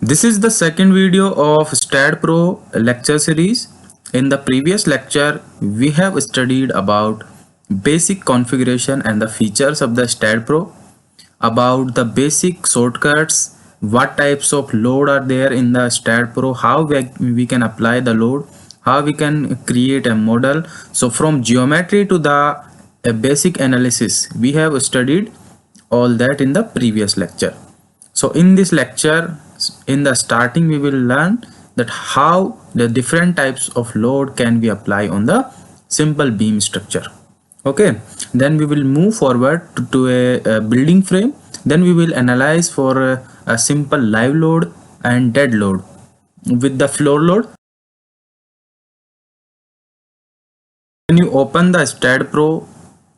This is the second video of STAAD Pro lecture series. In the previous lecture, we have studied about basic configuration and the features of the STAAD Pro, about the basic shortcuts, what types of load are there in the STAAD Pro, how we can apply the load, how we can create a model. So from geometry to the basic analysis, we have studied all that in the previous lecture. So in this lecture, in the starting, we will learn that how the different types of load can be applied on the simple beam structure. Okay, then we will move forward to a building frame. Then we will analyze for a simple live load and dead load with the floor load. When you open the STAAD Pro,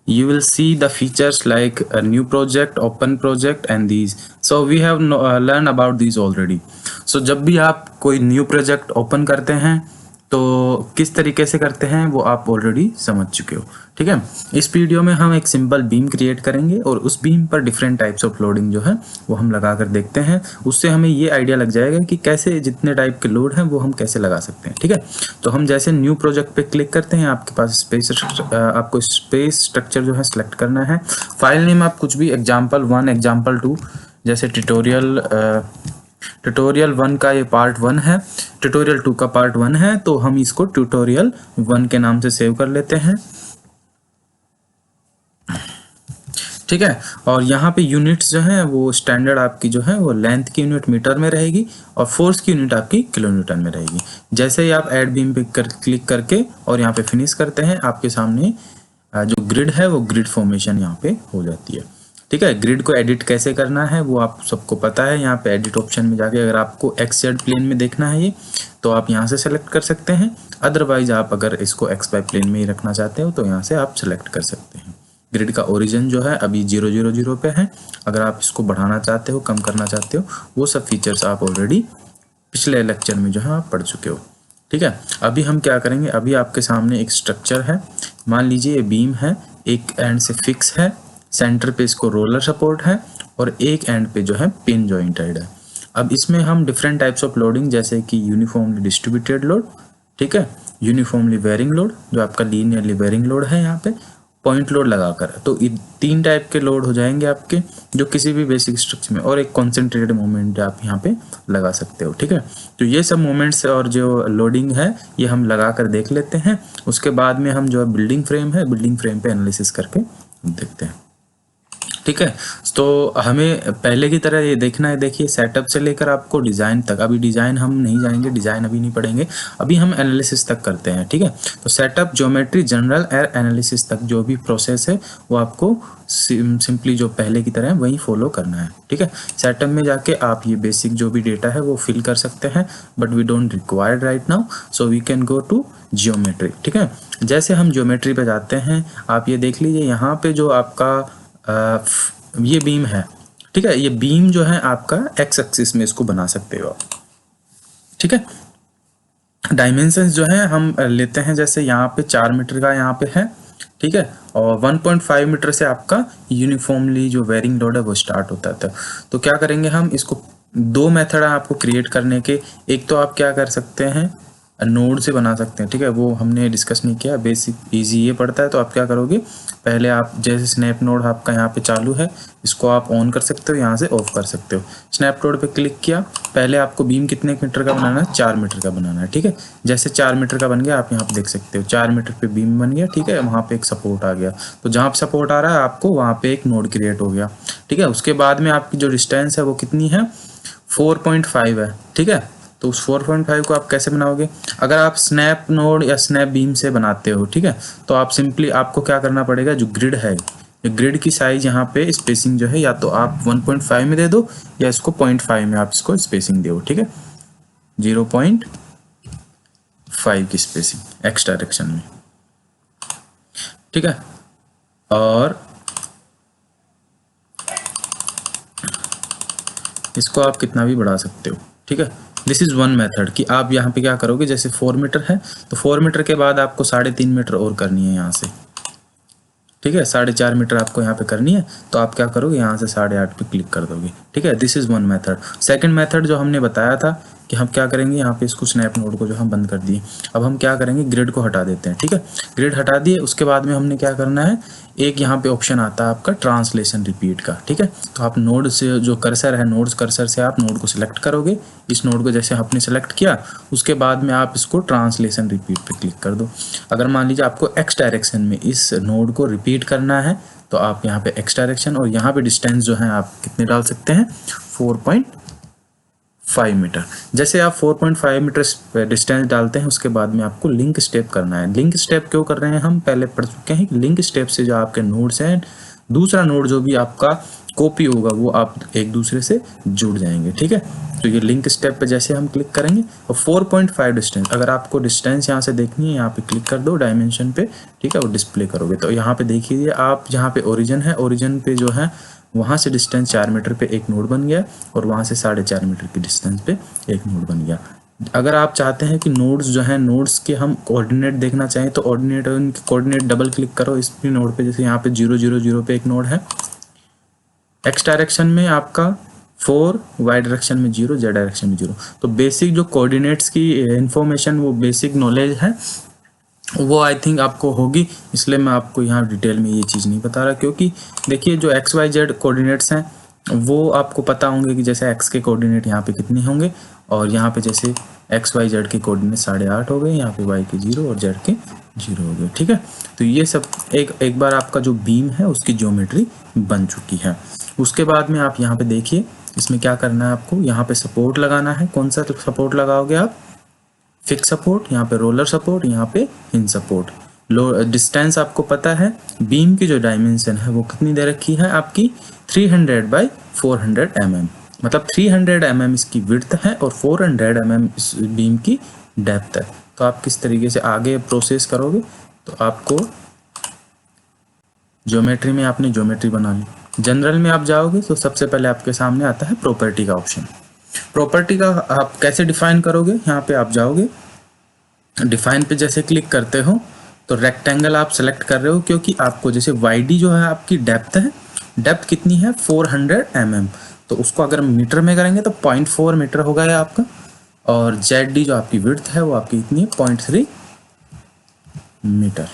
you will see the features like a new project, open project and these. So we have learned about these already. So जब भी आप कोई new project open करते हैं तो किस तरीके से करते हैं वो आप ऑलरेडी समझ चुके हो, ठीक है। इस वीडियो में हम एक सिंपल बीम क्रिएट करेंगे और उस बीम पर डिफरेंट टाइप्स ऑफ लोडिंग जो है वो हम लगा कर देखते हैं। उससे हमें ये आइडिया लग जाएगा कि कैसे जितने टाइप के लोड हैं वो हम कैसे लगा सकते हैं, ठीक है। तो हम जैसे न्यू प्रोजेक्ट पे क्लिक करते हैं, आपके पास आपको स्पेस स्ट्रक्चर जो है सिलेक्ट करना है। फाइल नेम आप कुछ भी example1 example2 जैसे ट्यूटोरियल 1 का ये पार्ट 1 है, ट्यूटोरियल 2 का पार्ट 1 है, तो हम इसको ट्यूटोरियल 1 के नाम से सेव कर लेते हैं, ठीक है। और यहाँ पे यूनिट्स जो है वो स्टैंडर्ड आपकी जो है वो लेंथ की यूनिट मीटर में रहेगी और फोर्स की यूनिट आपकी किलोन्यूटन में रहेगी। जैसे ही आप ऐड बीम पे क्लिक करके और यहाँ पे फिनिश करते हैं, आपके सामने जो ग्रिड है वो ग्रिड फॉर्मेशन यहाँ पे हो जाती है, ठीक है। ग्रिड को एडिट कैसे करना है वो आप सबको पता है। यहाँ पे एडिट ऑप्शन में जाके अगर आपको एक्स जेड प्लेन में देखना है ये, तो आप यहाँ से सेलेक्ट कर सकते हैं। अदरवाइज आप अगर इसको एक्स वाई प्लेन में ही रखना चाहते हो तो यहाँ से आप सेलेक्ट कर सकते हैं। ग्रिड का ओरिजिन जो है अभी 0 0 0 पे है। अगर आप इसको बढ़ाना चाहते हो, कम करना चाहते हो, वो सब फीचर्स आप ऑलरेडी पिछले लेक्चर में जो है आप पढ़ चुके हो, ठीक है। अभी हम क्या करेंगे, अभी आपके सामने एक स्ट्रक्चर है, मान लीजिए ये बीम है, एक एंड से फिक्स है, सेंटर पे इसको रोलर सपोर्ट है और एक एंड पे जो है पिन जॉइंटेड है। अब इसमें हम डिफरेंट टाइप्स ऑफ लोडिंग जैसे कि यूनिफॉर्मली डिस्ट्रीब्यूटेड लोड, ठीक है, यूनिफॉर्मली वेरिंग लोड जो आपका लीनियरली वेरिंग लोड है, यहाँ पे पॉइंट लोड लगाकर, तो 3 टाइप के लोड हो जाएंगे आपके जो किसी भी बेसिक स्ट्रक्चर में, और एक कॉन्सेंट्रेटेड मोमेंट आप यहाँ पे लगा सकते हो, ठीक है। तो ये सब मोमेंट्स और जो लोडिंग है ये हम लगा कर देख लेते हैं। उसके बाद में हम जो बिल्डिंग फ्रेम है, बिल्डिंग फ्रेम पे एनालिसिस करके देखते हैं, ठीक है। तो हमें पहले की तरह ये देखना है, देखिए सेटअप से लेकर आपको डिज़ाइन तक। अभी डिज़ाइन हम नहीं जाएंगे, डिज़ाइन अभी नहीं पढ़ेंगे, अभी हम एनालिसिस तक करते हैं, ठीक है। तो सेटअप, ज्योमेट्री, जनरल एर एनालिसिस तक जो भी प्रोसेस है वो आपको सिंपली जो पहले की तरह है वही फॉलो करना है, ठीक है। सेटअप में जाके आप ये बेसिक जो भी डेटा है वो फिल कर सकते हैं, but we don't required right now, so we can go to geometry, ठीक है। जैसे हम ज्योमेट्री पे जाते हैं, आप ये देख लीजिए यहाँ पे जो आपका ये बीम है, ठीक है, ये बीम जो है आपका एक्स एक्सिस में इसको बना सकते हो आप, ठीक है। डायमेंशंस जो है हम लेते हैं, जैसे यहाँ पे 4 मीटर का यहाँ पे है, ठीक है, और 1.5 मीटर से आपका यूनिफॉर्मली जो वेरिंग लोड है वो स्टार्ट होता है। तो क्या करेंगे हम इसको, 2 मेथड है आपको क्रिएट करने के। एक तो आप क्या कर सकते हैं, नोड से बना सकते हैं, ठीक है, वो हमने डिस्कस नहीं किया, बेसिक इजी ये पड़ता है। तो आप क्या करोगे, पहले आप जैसे स्नैप नोड आपका यहाँ पे चालू है, इसको आप ऑन कर सकते हो, यहाँ से ऑफ कर सकते हो। स्नैप नोड पे क्लिक किया, पहले आपको बीम कितने मीटर का बनाना है, 4 मीटर का बनाना है, ठीक है। जैसे 4 मीटर का बन गया, आप यहाँ पे देख सकते हो 4 मीटर पे बीम बन गया, ठीक है। वहाँ पे एक सपोर्ट आ गया, तो जहाँ पे सपोर्ट आ रहा है आपको वहाँ पे एक नोड क्रिएट हो गया, ठीक है। उसके बाद में आपकी जो डिस्टेंस है वो कितनी है, 4.5 है, ठीक है। तो उस 4.5 को आप कैसे बनाओगे, अगर आप स्नैप नोड या स्नैप बीम से बनाते हो, ठीक है, तो आप सिंपली आपको क्या करना पड़ेगा, जो ग्रिड है, ग्रिड की साइज यहाँ पे स्पेसिंग जो है या तो आप 1.5 में दे दो या इसको 0.5 में आप इसको स्पेसिंग दो, ठीक है, 0.5 की स्पेसिंग एक्स डायरेक्शन में, ठीक है। और इसको आप कितना भी बढ़ा सकते हो, ठीक है। दिस इज वन मेथड कि आप यहाँ पे क्या करोगे, जैसे 4 मीटर है तो 4 मीटर के बाद आपको 3.5 मीटर और करनी है यहाँ से, ठीक है, 4.5 मीटर आपको यहाँ पे करनी है, तो आप क्या करोगे, यहाँ से 8.5 पे क्लिक कर दोगे। ठीक है, this is one method. Second method जो हमने बताया था कि हम क्या करेंगे, यहाँ पे इसको स्नैप नोड को जो हम बंद कर दिए, अब हम क्या करेंगे, ग्रिड को हटा देते हैं। ठीक है, ग्रिड हटा दिए, उसके बाद में हमने क्या करना है, एक यहाँ पे ऑप्शन आता है आपका ट्रांसलेशन रिपीट का। ठीक है, तो आप नोड से जो कर्सर है, नोड्स कर्सर से आप नोड को सिलेक्ट करोगे, इस नोड को जैसे आपने सेलेक्ट किया, उसके बाद में आप इसको ट्रांसलेशन रिपीट पे क्लिक कर दो। अगर मान लीजिए आपको एक्स डायरेक्शन में इस नोड को रिपीट करना है, तो आप यहाँ पे एक्स डायरेक्शन और यहाँ पे डिस्टेंस जो है आप कितने डाल सकते हैं, 4.5 मीटर। जैसे आप 4.5 मीटर डिस्टेंस डालते हैं, उसके बाद में आपको लिंक स्टेप करना है। लिंक स्टेप क्यों कर रहे हैं, हम पहले पढ़ चुके हैं कि लिंक स्टेप से जो आपके नोड्स हैं, दूसरा नोड जो भी आपका कॉपी होगा वो आप एक दूसरे से जुड़ जाएंगे। ठीक है, तो ये लिंक स्टेप पे जैसे हम क्लिक करेंगे और 4.5 डिस्टेंस, अगर आपको डिस्टेंस यहाँ से देखनी है, यहाँ पे क्लिक कर दो डायमेंशन पे। ठीक है, और डिस्प्ले करोगे तो यहाँ पे देखिए आप जहाँ पे ओरिजिन है, ओरिजिन पे जो है वहाँ से डिस्टेंस 4 मीटर पे एक नोड बन गया, और वहाँ से 4.5 मीटर की डिस्टेंस पे एक नोड बन गया। अगर आप चाहते हैं कि नोड्स जो हैं, नोड्स के हम कोऑर्डिनेट देखना चाहें, तो कोऑर्डिनेट डबल क्लिक करो इस नोड पे, जैसे यहाँ पे 0 0 0 पे एक नोड है, एक्स डायरेक्शन में आपका 4, वाई डायरेक्शन में 0, जेड डायरेक्शन में 0। तो बेसिक जो कोऑर्डिनेट्स की इंफॉर्मेशन, वो बेसिक नॉलेज है, वो आई थिंक आपको होगी, इसलिए मैं आपको यहाँ डिटेल में ये चीज़ नहीं बता रहा, क्योंकि देखिए जो एक्स वाई जेड कोऑर्डिनेट्स हैं वो आपको पता होंगे कि जैसे एक्स के कोऑर्डिनेट यहाँ पे कितने होंगे, और यहाँ पे जैसे एक्स वाई जेड के कोऑर्डिनेट 8.5 हो गए, यहाँ पे वाई के 0 और जेड के 0 हो गए। ठीक है, तो ये सब एक बार आपका जो बीम है उसकी ज्योमेट्री बन चुकी है। उसके बाद में आप यहाँ पे देखिए, इसमें क्या करना है आपको, यहाँ पे सपोर्ट लगाना है। कौन सा सपोर्ट लगाओगे आप, फिक्स सपोर्ट, यहाँ पे रोलर सपोर्ट, यहाँ पे हिंज सपोर्ट। डिस्टेंस आपको पता है, बीम की जो डायमेंशन है वो कितनी दे रखी है आपकी, 300 बाई 400 mm, मतलब 300 mm इसकी विड्थ है और 400 mm इस बीम की डेप्थ है। तो आप किस तरीके से आगे प्रोसेस करोगे, तो आपको ज्योमेट्री में आपने ज्योमेट्री बना ली, जनरल में आप जाओगे तो सबसे पहले आपके सामने आता है प्रॉपर्टी का ऑप्शन। प्रॉपर्टी का आप कैसे डिफाइन करोगे, यहाँ पे आप जाओगे, डिफाइन पे जैसे क्लिक करते हो तो रेक्टेंगल आप सेलेक्ट कर रहे हो, क्योंकि आपको जैसे वाईडी जो है आपकी डेप्थ है, डेप्थ कितनी है 400 mm, तो उसको अगर मीटर में करेंगे तो 0.4 मीटर हो गया आपका, और जेड जो आपकी विड्थ है वो आपकी इतनी है 0.3 मीटर।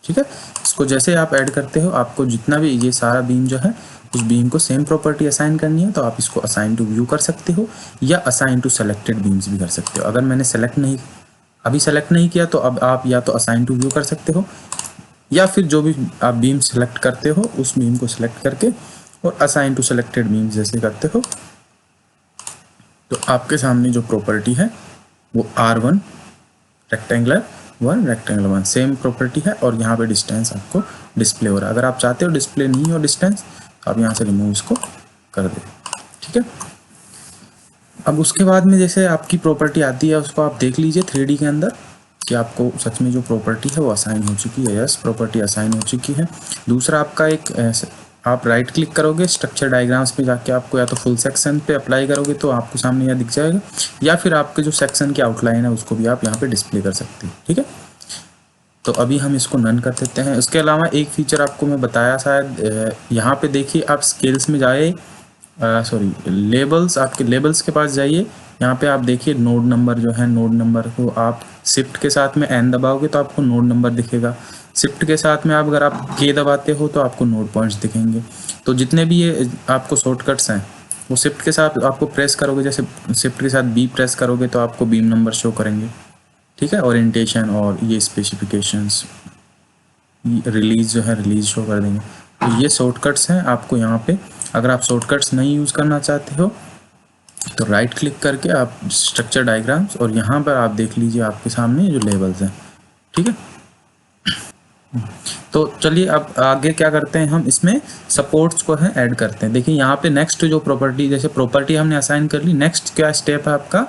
ठीक है, इसको जैसे आप ऐड करते हो, आपको जितना भी ये सारा बीम जो है उस बीम को सेम प्रॉपर्टी असाइन करनी है, तो आप इसको असाइन टू व्यू कर सकते हो या असाइन टू सेलेक्टेड बीम्स भी कर सकते हो। अगर मैंने अभी सेलेक्ट नहीं किया तो अब आप या तो असाइन टू व्यू कर सकते हो, या फिर जो भी आप बीम सेलेक्ट करते हो उस बीम को सेलेक्ट करके और असाइन टू सेलेक्टेड बीम जैसे करते हो, तो आपके सामने जो प्रॉपर्टी है वो R1 rectangular 1 rectangular 1 same property है, और यहाँ पे डिस्टेंस आपको डिस्प्ले हो रहा है। अगर आप चाहते हो डिस्प्ले नहीं हो डिस्टेंस, तो आप यहाँ से रिमूव इसको कर दे। ठीक है, अब उसके बाद में जैसे आपकी प्रॉपर्टी आती है उसको आप देख लीजिए 3D के अंदर कि आपको सच में जो प्रॉपर्टी है वो असाइन हो चुकी है। यस, प्रॉपर्टी असाइन हो चुकी है। दूसरा आपका एक आप राइट क्लिक करोगे स्ट्रक्चर डायग्राम्स पे जाके, आपको या तो फुल सेक्शन पे अप्लाई करोगे तो आपको सामने यह दिख जाएगा, या फिर आपके जो सेक्शन की आउटलाइन है उसको भी आप यहाँ पे डिस्प्ले कर सकते हैं। ठीक है, तो अभी हम इसको नन कर देते हैं। उसके अलावा एक फीचर आपको मैं बताया शायद, यहाँ पे देखिए आप स्केल्स में जाए, लेबल्स, आपके लेबल्स के पास जाइए, यहाँ पे आप देखिए नोड नंबर जो है, नोड नंबर को आप शिफ्ट के साथ में एन दबाओगे तो आपको नोड नंबर दिखेगा। शिफ्ट के साथ में आप अगर आप के दबाते हो तो आपको नोड पॉइंट्स दिखेंगे। तो जितने भी ये आपको शॉर्टकट्स हैं वो शिफ्ट के साथ आपको प्रेस करोगे, जैसे शिफ्ट के साथ बी प्रेस करोगे तो आपको बीम नंबर शो करेंगे। ठीक है, ओरिएंटेशन और ये स्पेसिफिकेशंस, रिलीज जो है रिलीज शो कर देंगे। तो ये शॉर्टकट्स हैं आपको यहाँ पे। अगर आप शॉर्टकट्स नहीं यूज़ करना चाहते हो तो राइट क्लिक करके आप स्ट्रक्चर डायग्राम्स, और यहाँ पर आप देख लीजिए आपके सामने जो लेबल्स हैं। ठीक है, तो चलिए अब आगे क्या करते हैं, हम इसमें सपोर्ट्स को है ऐड करते हैं। देखिए यहाँ पे नेक्स्ट जो प्रॉपर्टी, जैसे प्रॉपर्टी हमने असाइन कर ली, नेक्स्ट क्या स्टेप है आपका,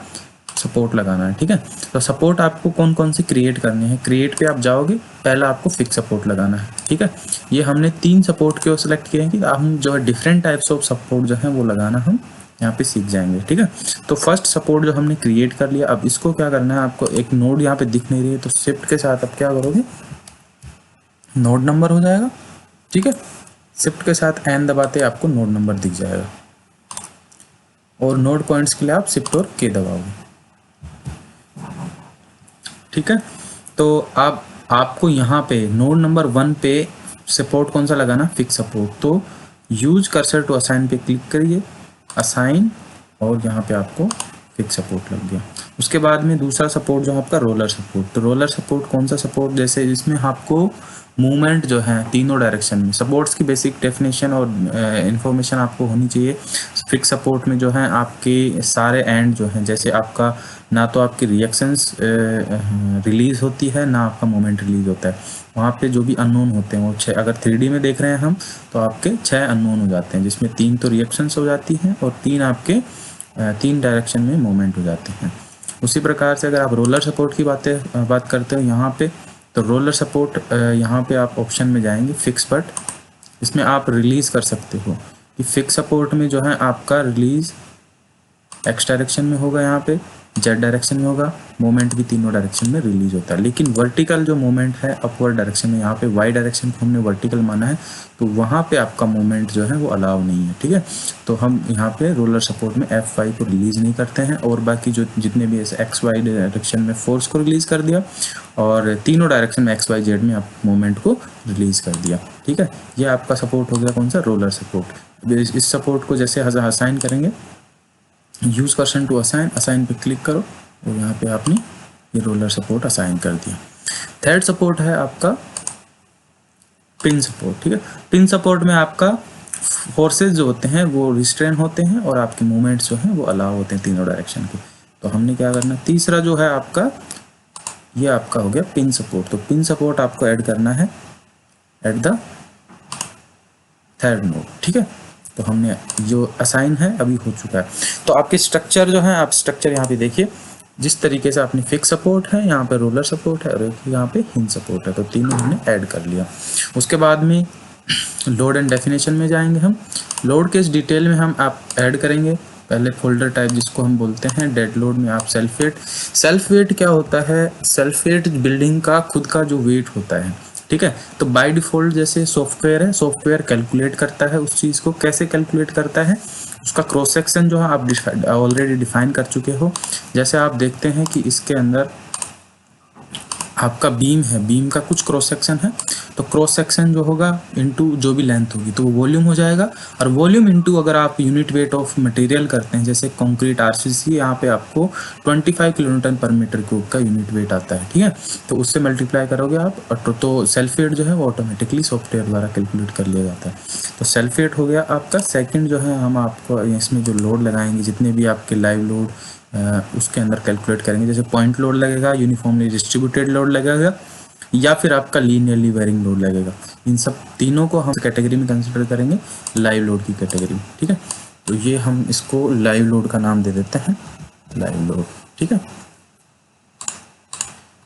सपोर्ट लगाना है। ठीक है, तो सपोर्ट आपको कौन कौन से क्रिएट करने हैं, क्रिएट पे आप जाओगे, पहला आपको फिक्स सपोर्ट लगाना है। ठीक है, ये हमने 3 सपोर्ट के सिलेक्ट किए हैं कि हम जो है डिफरेंट टाइप्स ऑफ सपोर्ट जो है वो लगाना हम यहाँ पे सीख जाएंगे। ठीक है, तो फर्स्ट सपोर्ट जो हमने क्रिएट कर लिया, अब इसको क्या करना है, आपको एक नोड यहाँ पे दिख नहीं रही है तो शिफ्ट के साथ आप क्या करोगे, नोड नंबर हो जाएगा, ठीक है, शिफ्ट के साथ एन दबाते आपको नोड नंबर दिख जाएगा और नोड पॉइंट्स के लिए आप शिफ्ट और के दबाओगे। ठीक है, तो अब आपको यहाँ पे नोड नंबर 1 पे सपोर्ट कौन सा लगाना, फिक्स सपोर्ट। तो यूज कर्सर टू असाइन पे क्लिक करिए, असाइन, और यहाँ पे आपको फिक्स सपोर्ट लग गया। उसके बाद में दूसरा सपोर्ट जो है आपका रोलर सपोर्ट। तो रोलर सपोर्ट कौन सा सपोर्ट, जैसे इसमें आपको मूवमेंट जो है तीनों डायरेक्शन में, सपोर्ट्स की बेसिक डेफिनेशन और इन्फॉर्मेशन आपको होनी चाहिए। फिक्स सपोर्ट में जो है आपके सारे एंड जो हैं, जैसे आपका ना तो आपकी रिएक्शंस रिलीज होती है ना आपका मोमेंट रिलीज होता है, वहाँ पे जो भी अननोन होते हैं वो 6, अगर 3D में देख रहे हैं हम तो आपके 6 अननोन हो जाते हैं, जिसमें 3 तो रिएक्शंस हो जाती हैं और 3 आपके 3 डायरेक्शन में मूवमेंट हो जाते हैं। उसी प्रकार से अगर आप रोलर सपोर्ट की बात करते हो यहाँ पे, तो रोलर सपोर्ट यहाँ पे आप ऑप्शन में जाएंगे फिक्स बट, इसमें आप रिलीज़ कर सकते हो कि फिक्स सपोर्ट में जो है आपका रिलीज़ एक्स डायरेक्शन में होगा, यहाँ पे जेड डायरेक्शन में होगा, मोमेंट भी तीनों डायरेक्शन में रिलीज होता है। लेकिन वर्टिकल जो मोमेंट है अपवर्ड डायरेक्शन में, यहाँ पे वाई डायरेक्शन को हमने वर्टिकल माना है, तो वहाँ पे आपका मोमेंट जो है वो अलाउ नहीं है। ठीक है, तो हम यहाँ पे रोलर सपोर्ट में एफ वाई को रिलीज नहीं करते हैं, और बाकी जो जितने भी ऐसे एक्स वाई डायरेक्शन में फोर्स को रिलीज कर दिया, और तीनों डायरेक्शन में एक्स वाई जेड में आप मोमेंट को रिलीज कर दिया। ठीक है, ये आपका सपोर्ट हो गया कौन सा, रोलर सपोर्ट। इस सपोर्ट को जैसे असाइन करेंगे, use cursor to assign, assign पे क्लिक करो और यहाँ पे आपने ये रोलर सपोर्ट असाइन कर दिया। थर्ड सपोर्ट है आपका पिन सपोर्ट। ठीक है, पिन सपोर्ट में आपका फोर्सेस जो होते हैं वो रिस्ट्रेन होते हैं और आपके मूवमेंट्स जो हैं वो अलाउ होते हैं तीनों डायरेक्शन के। तो हमने क्या करना, तीसरा जो है आपका, ये आपका हो गया पिन सपोर्ट। तो पिन सपोर्ट आपको ऐड करना है एट द थर्ड नोड। ठीक है, तो हमने जो असाइन है अभी हो चुका है। तो आपके स्ट्रक्चर जो है, आप स्ट्रक्चर यहाँ पे देखिए, जिस तरीके से आपने फिक्स सपोर्ट है, यहाँ पे रोलर सपोर्ट है और एक यहाँ पे हिंज सपोर्ट है, तो तीनों हमने ऐड कर लिया। उसके बाद में लोड एंड डेफिनेशन में जाएंगे हम। लोड के इस डिटेल में हम आप ऐड करेंगे पहले फोल्डर टाइप जिसको हम बोलते हैं डेड लोड में आप सेल्फ वेट। सेल्फ वेट क्या होता है, सेल्फ वेट बिल्डिंग का खुद का जो वेट होता है। ठीक है, तो बाय डिफ़ॉल्ट जैसे सॉफ्टवेयर है, सॉफ्टवेयर कैलकुलेट करता है उस चीज़ को। कैसे कैलकुलेट करता है, उसका क्रॉस सेक्शन जो है आप ऑलरेडी डिफाइन कर चुके हो। जैसे आप देखते हैं कि इसके अंदर आपका बीम है, बीम का कुछ क्रॉस सेक्शन है, तो क्रॉस सेक्शन जो होगा इनटू जो भी लेंथ होगी तो वो वॉल्यूम हो जाएगा, और वॉल्यूम इनटू अगर आप यूनिट वेट ऑफ मटेरियल करते हैं, जैसे कंक्रीट आरसीसी, यहाँ पे आपको 25 किलोन्यूटन पर मीटर क्यूब का यूनिट वेट आता है। ठीक है, तो उससे मल्टीप्लाई करोगे आप, तो सेल्फ वेट जो है वो ऑटोमेटिकली सॉफ्टवेयर द्वारा कैलकुलेट कर लिया जाता है। तो सेल्फ वेट हो गया आपका। सेकेंड जो है, हम आपको इसमें जो लोड लगाएंगे, जितने भी आपके लाइव लोड उसके अंदर कैलकुलेट करेंगे, जैसे पॉइंट लोड लगेगा, यूनिफॉर्मली डिस्ट्रीब्यूटेड लोड लगेगा, या फिर आपका लीनियरली वेरिंग लोड लगेगा। इन सब तीनों को हम कैटेगरी में कंसिडर करेंगे, लाइव लोड की कैटेगरी। ठीक है, तो ये हम इसको लाइव लोड का नाम दे देते हैं, लाइव लोड। ठीक है,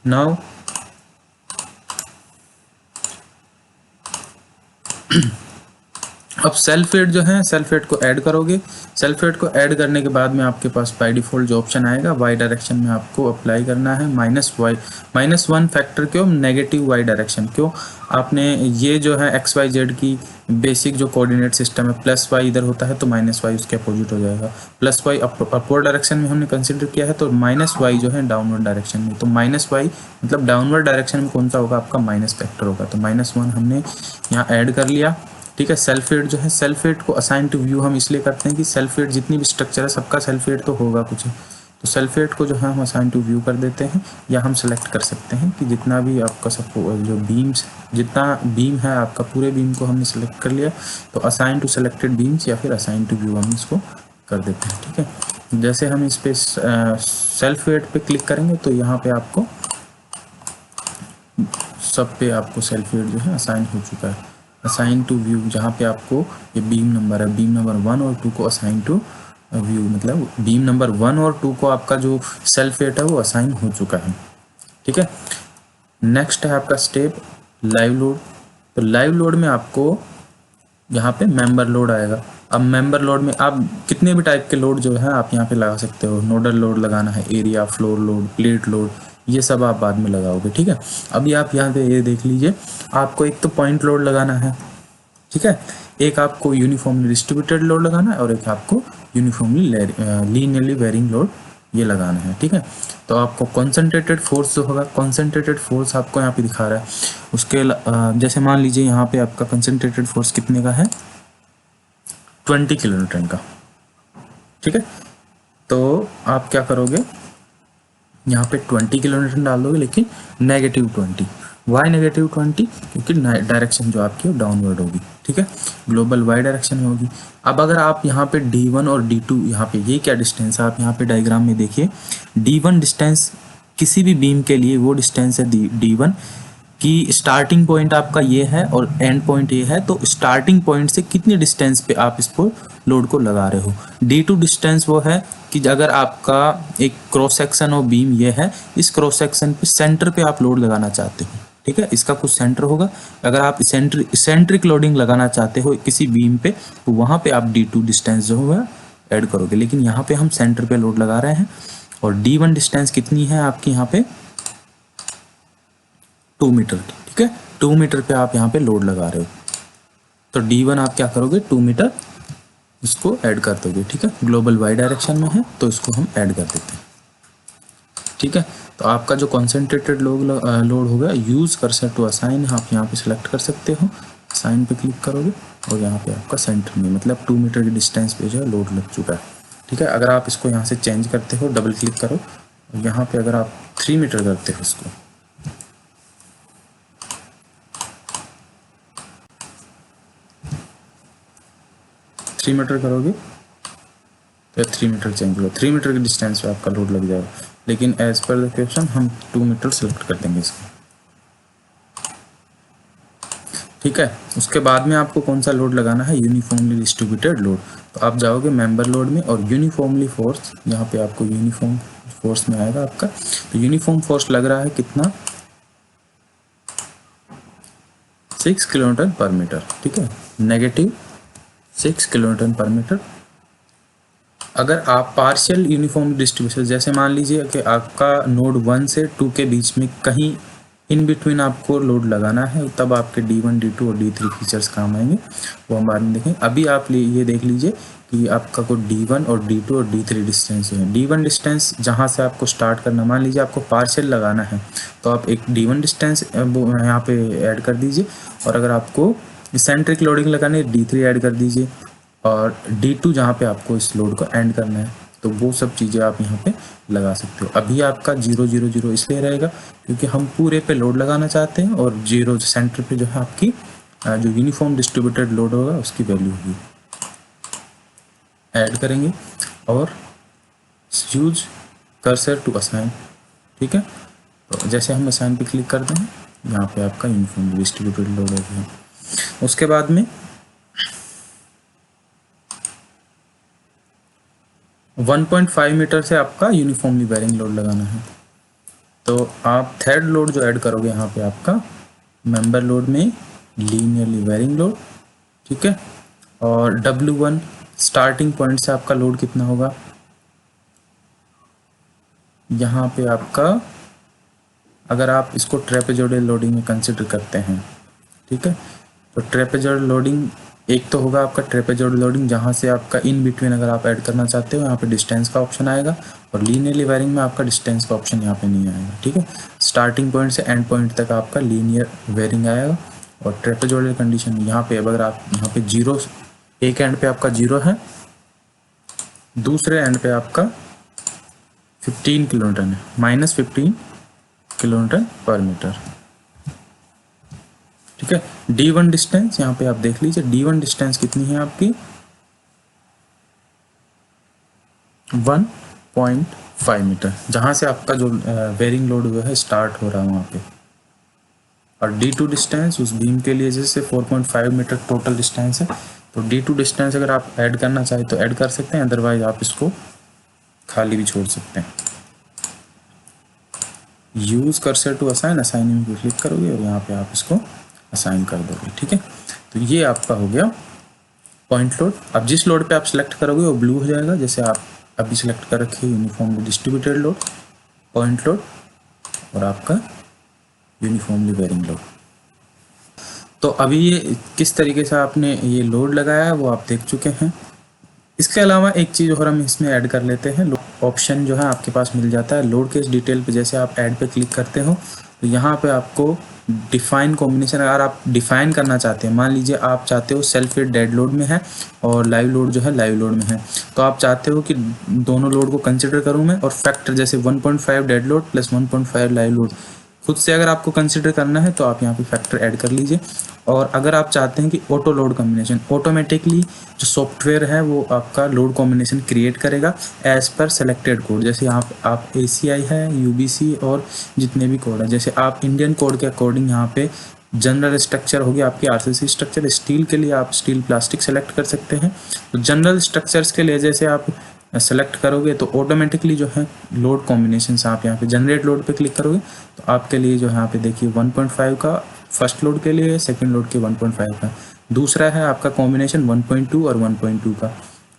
नाउ अब सेल्फ वेट जो है, सेल्फ वेट को ऐड करोगे। सेल्फ वेट को ऐड करने के बाद में आपके पास बाय डिफ़ॉल्ट जो ऑप्शन आएगा, वाई डायरेक्शन में आपको अप्लाई करना है -1 फैक्टर। क्यों नेगेटिव वाई डायरेक्शन, क्यों आपने ये जो है एक्स वाई जेड की बेसिक जो कोऑर्डिनेट सिस्टम है, प्लस वाई इधर होता है तो माइनस वाई उसके अपोजिट हो जाएगा। प्लस वाई अपवर्ड डायरेक्शन में हमने कंसिडर किया है, तो माइनस वाई जो है डाउनवर्ड डायरेक्शन में, तो माइनस वाई मतलब डाउनवर्ड डायरेक्शन में कौन सा होगा, आपका माइनस फैक्टर होगा। तो -1 हमने यहाँ ऐड कर लिया। ठीक है, सेल्फ वेट जो है, सेल्फ वेट को असाइन टू व्यू हम इसलिए करते हैं कि सेल्फ वेट जितनी भी स्ट्रक्चर है सबका सेल्फ वेट तो होगा कुछ, तो सेल्फ वेट को जो है हम असाइन टू व्यू कर देते हैं, या हम सेलेक्ट कर सकते हैं कि जितना भी आपका जो बीम्स, जितना बीम है आपका, पूरे बीम को हमने सेलेक्ट कर लिया, तो असाइन टू सेलेक्टेड बीम्स या फिर असाइन टू व्यू हम इसको कर देते हैं। ठीक है, जैसे हम इस पे सेल्फ वेट पे क्लिक करेंगे तो यहाँ पे आपको सब पे आपको सेल्फ वेट जो है असाइन हो चुका है। असाइन टू व्यू, जहाँ पे आपको ये बीम नंबर है, बीम नंबर 1 और 2 को असाइन टू व्यू, मतलब बीम नंबर 1 और 2 को आपका जो सेल्फ वेट है वो असाइन हो चुका है। ठीक है, नेक्स्ट है आपका स्टेप लाइव लोड। तो लाइव लोड में आपको यहाँ पे मेंबर लोड आएगा। अब मेंबर लोड में आप कितने भी टाइप के लोड जो है आप यहाँ पे लगा सकते हो। नोडल लोड लगाना है, area, floor load, plate load, ये सब आप बाद में लगाओगे। ठीक है, अभी आप यहाँ पे ये देख लीजिए, आपको एक तो पॉइंट लोड लगाना है, ठीक है। एक आपको यूनिफॉर्मली डिस्ट्रीब्यूटेड लोड लगाना है और एक आपको यूनिफॉर्मली लीनियरली वेरिंग लोड ये लगाना है। ठीक है। तो आपको कॉन्सेंट्रेटेड फोर्स जो होगा, कॉन्सेंट्रेटेड फोर्स आपको यहाँ पे दिखा रहा है, उसके जैसे मान लीजिए यहाँ पे आपका कंसंट्रेटेड फोर्स कितने का है, 20 किलो न्यूटन का। ठीक है। तो आप क्या करोगे, यहाँ पे 20 किलो न्यूटन डाल दोगे, लेकिन -20। वाई -20? क्योंकि डायरेक्शन जो आपकी डाउनवर्ड होगी। ठीक है, ग्लोबल वाई डायरेक्शन में होगी। अब अगर आप यहाँ पे D1 और D2, यहाँ पे ये क्या डिस्टेंस है, आप यहाँ पे डायग्राम में देखिए, D1 डिस्टेंस किसी भी बीम के लिए वो डिस्टेंस है D1 कि स्टार्टिंग पॉइंट आपका ये है और एंड पॉइंट ये है। तो स्टार्टिंग पॉइंट से कितनी डिस्टेंस पे आप इसको लोड को लगा रहे हो। D2 डिस्टेंस वो है कि अगर आपका एक क्रॉस सेक्शन और बीम ये है, इस क्रॉस सेक्शन पे सेंटर पे आप लोड लगाना चाहते हो। ठीक है, इसका कुछ सेंटर होगा। अगर आप सेंट्रिक लोडिंग लगाना चाहते हो किसी बीम पे, तो वहाँ पे आप D2 डिस्टेंस जो होगा ऐड करोगे। लेकिन यहाँ पे हम सेंटर पे लोड लगा रहे हैं और D1 डिस्टेंस कितनी है आपकी यहाँ पे, 2 मीटर की। ठीक है, 2 मीटर पे आप यहाँ पे लोड लगा रहे हो, तो D1 आप क्या करोगे, 2 मीटर इसको ऐड कर दोगे। ठीक है, ग्लोबल वाई डायरेक्शन में है तो इसको हम ऐड कर देते हैं। ठीक है, तो आपका जो कॉन्सेंट्रेटेड लोड होगा, यूज कर्सर टू असाइन आप यहाँ पे सिलेक्ट कर सकते हो, असाइन पे क्लिक करोगे और यहाँ पे आपका सेंटर में मतलब 2 मीटर की डिस्टेंस पे जो है लोड लग चुका है। ठीक है, अगर आप इसको यहाँ से चेंज करते हो, डबल क्लिक करो, यहाँ पे अगर आप 3 मीटर करते हो इसको, थ्री मीटर करोगे तो 3 मीटर चेंज होगा, 3 मीटर की डिस्टेंस पे आपका लोड लग जाएगा। लेकिन एज पर द क्वेश्चन हम 2 मीटर सेलेक्ट कर देंगे इसको। ठीक है, उसके बाद में आपको कौन सा लोड लगाना है, यूनिफॉर्मली डिस्ट्रीब्यूटेड लोड। तो आप जाओगे मेंबर लोड में और यूनिफॉर्मली फोर्स, यहाँ पे आपको यूनिफॉर्म फोर्स में आएगा आपका। तो यूनिफॉर्म फोर्स लग रहा है कितना, 6 किलोमीटर पर मीटर। ठीक है, -6 किलोमीटर पर मीटर। अगर आप पार्शियल यूनिफॉर्म डिस्ट्रीब्यूशन, जैसे मान लीजिए कि आपका नोड 1 से 2 के बीच में कहीं इन बिटवीन आपको लोड लगाना है, तब आपके D1, D2 और D3 फीचर्स काम आएंगे, वो हम बाद में देखेंगे। अभी आप ये देख लीजिए कि आपका को D1 और D2 और D3 डिस्टेंस है। D1 डिस्टेंस जहाँ से आपको स्टार्ट करना, मान लीजिए आपको पार्शियल लगाना है तो आप एक D1 डिस्टेंस यहाँ पे ऐड कर दीजिए, और अगर आपको सेंट्रिक लोडिंग लगानी है D3 ऐड कर दीजिए, और D2 जहाँ पे आपको इस लोड को एंड करना है, तो वो सब चीज़ें आप यहाँ पे लगा सकते हो। अभी आपका 0 0 0 इसलिए रहेगा क्योंकि हम पूरे पे लोड लगाना चाहते हैं, और 0 सेंटर पे जो है आपकी जो यूनिफॉर्म डिस्ट्रीब्यूटेड लोड होगा उसकी वैल्यू होगी। ऐड करेंगे और यूज कर्सर टू असाइन। ठीक है, तो जैसे हम असाइन पे क्लिक करते हैं, यहाँ पे आपका यूनिफॉर्म डिस्ट्रीब्यूटेड लोड हो गया। उसके बाद में 1.5 मीटर से आपका यूनिफॉर्मली वेरिंग लोड लगाना है। तो आप थर्ड लोड जो ऐड करोगे यहाँ पे आपका मेंबर लोड में लीनियरली वेरिंग लोड। ठीक है, और W1 स्टार्टिंग पॉइंट से आपका लोड कितना होगा, यहाँ पे आपका, अगर आप इसको ट्रेपेजोइडल लोडिंग में कंसिडर करते हैं, ठीक है, तो ट्रेपेजोइडल लोडिंग एक तो होगा आपका ट्रेपेजोइडल लोडिंग, जहाँ से आपका इन बिटवीन अगर आप ऐड करना चाहते हो यहाँ पे डिस्टेंस का ऑप्शन आएगा, और लीनियरली वेरिंग में आपका डिस्टेंस का ऑप्शन यहाँ पे नहीं आएगा। ठीक है, स्टार्टिंग पॉइंट से एंड पॉइंट तक आपका लीनियर वेरिंग आएगा। और ट्रेपेजोइडल कंडीशन यहाँ पे, अगर आप यहाँ पे 0, एक एंड पे आपका 0 है, दूसरे एंड पे आपका 15 किलोमीटर है, -15 किलोमीटर पर मीटर। ठीक है, D1 डिस्टेंस यहाँ पे आप देख लीजिए, D1 डिस्टेंस कितनी है आपकी, 1.5 मीटर, जहाँ से आपका जो वेरिंग लोड हुआ है स्टार्ट हो रहा है वहाँ पे। और D2 डिस्टेंस उस बीम के लिए जैसे 4.5 मीटर टोटल डिस्टेंस है, तो D2 डिस्टेंस अगर आप ऐड करना चाहे तो ऐड कर सकते हैं, अदरवाइज आप इसको खाली भी छोड़ सकते हैं। Use cursor to assign, assigning पे क्लिक करोगे और यहाँ पे आप इसको असाइन कर दोगे। ठीक है, तो ये आपका हो गया पॉइंट लोड। अब जिस लोड पे आप सिलेक्ट करोगे वो ब्लू हो जाएगा, जैसे आप अभी सिलेक्ट कर रखिए uniformly distributed load, point load, और आपका यूनिफॉर्मली वेरिंग लोड। तो अभी ये किस तरीके से आपने ये लोड लगाया है वो आप देख चुके हैं। इसके अलावा एक चीज़ और हम इसमें ऐड कर लेते हैं, ऑप्शन जो है आपके पास मिल जाता है लोड केस डिटेल पे। जैसे आप ऐड पे क्लिक करते हो तो यहाँ पे आपको डिफाइन कॉम्बिनेशन, अगर आप डिफाइन करना चाहते हैं, मान लीजिए आप चाहते हो सेल्फ वेट डेड लोड में है और लाइव लोड जो है लाइव लोड में है, तो आप चाहते हो कि दोनों लोड को कंसिडर करूँ मैं और फैक्टर जैसे 1.5 dead load plus 1.5 live load खुद से अगर आपको कंसिडर करना है तो आप यहाँ पे फैक्टर ऐड कर लीजिए। और अगर आप चाहते हैं कि ऑटो लोड कॉम्बिनेशन, ऑटोमेटिकली जो सॉफ्टवेयर है वो आपका लोड कॉम्बिनेशन क्रिएट करेगा एज पर सेलेक्टेड कोड। जैसे आप ACI है, UBC और जितने भी कोड है, जैसे आप इंडियन कोड के अकॉर्डिंग यहाँ पे जनरल स्ट्रक्चर होगी आपकी RCC स्ट्रक्चर। स्टील के लिए आप स्टील प्लास्टिक सेलेक्ट कर सकते हैं। तो जनरल स्ट्रक्चर्स के लिए जैसे आप सेलेक्ट करोगे तो ऑटोमेटिकली जो है लोड कॉम्बिनेशंस आप यहाँ पे जनरेट लोड पे क्लिक करोगे तो आपके लिए जो है यहाँ पे देखिए 1.5 का फर्स्ट लोड के लिए, सेकंड लोड के 1.5 का, दूसरा है आपका कॉम्बिनेशन 1.2 और 1.2 का,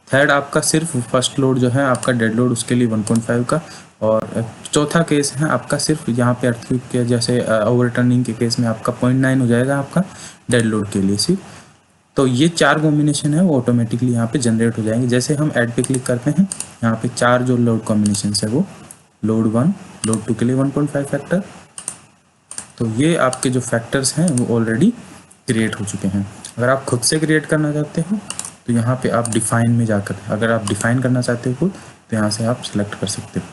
थर्ड आपका सिर्फ फर्स्ट लोड जो है आपका डेड लोड उसके लिए 1.5 का, और चौथा केस है आपका सिर्फ यहाँ पे अर्थक्वेक के जैसे ओवरटर्निंग के केस में आपका 0.9 हो जाएगा आपका डेड लोड के लिए सिर्फ। तो ये 4 कॉम्बिनेशन है वो ऑटोमेटिकली यहाँ पे जनरेट हो जाएंगे। जैसे हम ऐड पे क्लिक करते हैं यहाँ पे 4 जो लोड कॉम्बिनेशन है वो लोड 1, लोड 2 के लिए 1.5 फैक्टर, तो ये आपके जो फैक्टर्स हैं वो ऑलरेडी क्रिएट हो चुके हैं। अगर आप खुद से क्रिएट करना चाहते हो तो यहाँ पे आप डिफाइन में जाकर, अगर आप डिफाइन करना चाहते हो खुद तो यहाँ से आप सिलेक्ट कर सकते हो।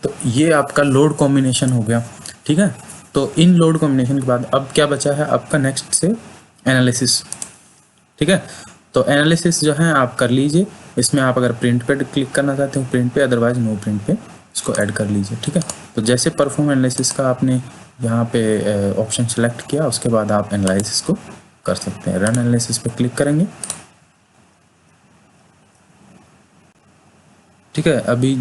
तो ये आपका लोड कॉम्बिनेशन हो गया, ठीक है। तो इन लोड कॉम्बिनेशन के बाद अब क्या बचा है आपका नेक्स्ट से एनालिसिस, ठीक है। तो एनालिसिस जो है आप कर लीजिए। इसमें आप अगर प्रिंट पे क्लिक करना चाहते हो प्रिंट पे, अदरवाइज नो प्रिंट पे इसको ऐड कर लीजिए, ठीक है। तो जैसे परफॉर्म एनालिसिस का आपने यहाँ पे ऑप्शन सेलेक्ट किया उसके बाद आप एनालिसिस को कर सकते हैं। रन एनालिसिस पे क्लिक करेंगे, ठीक है। अभी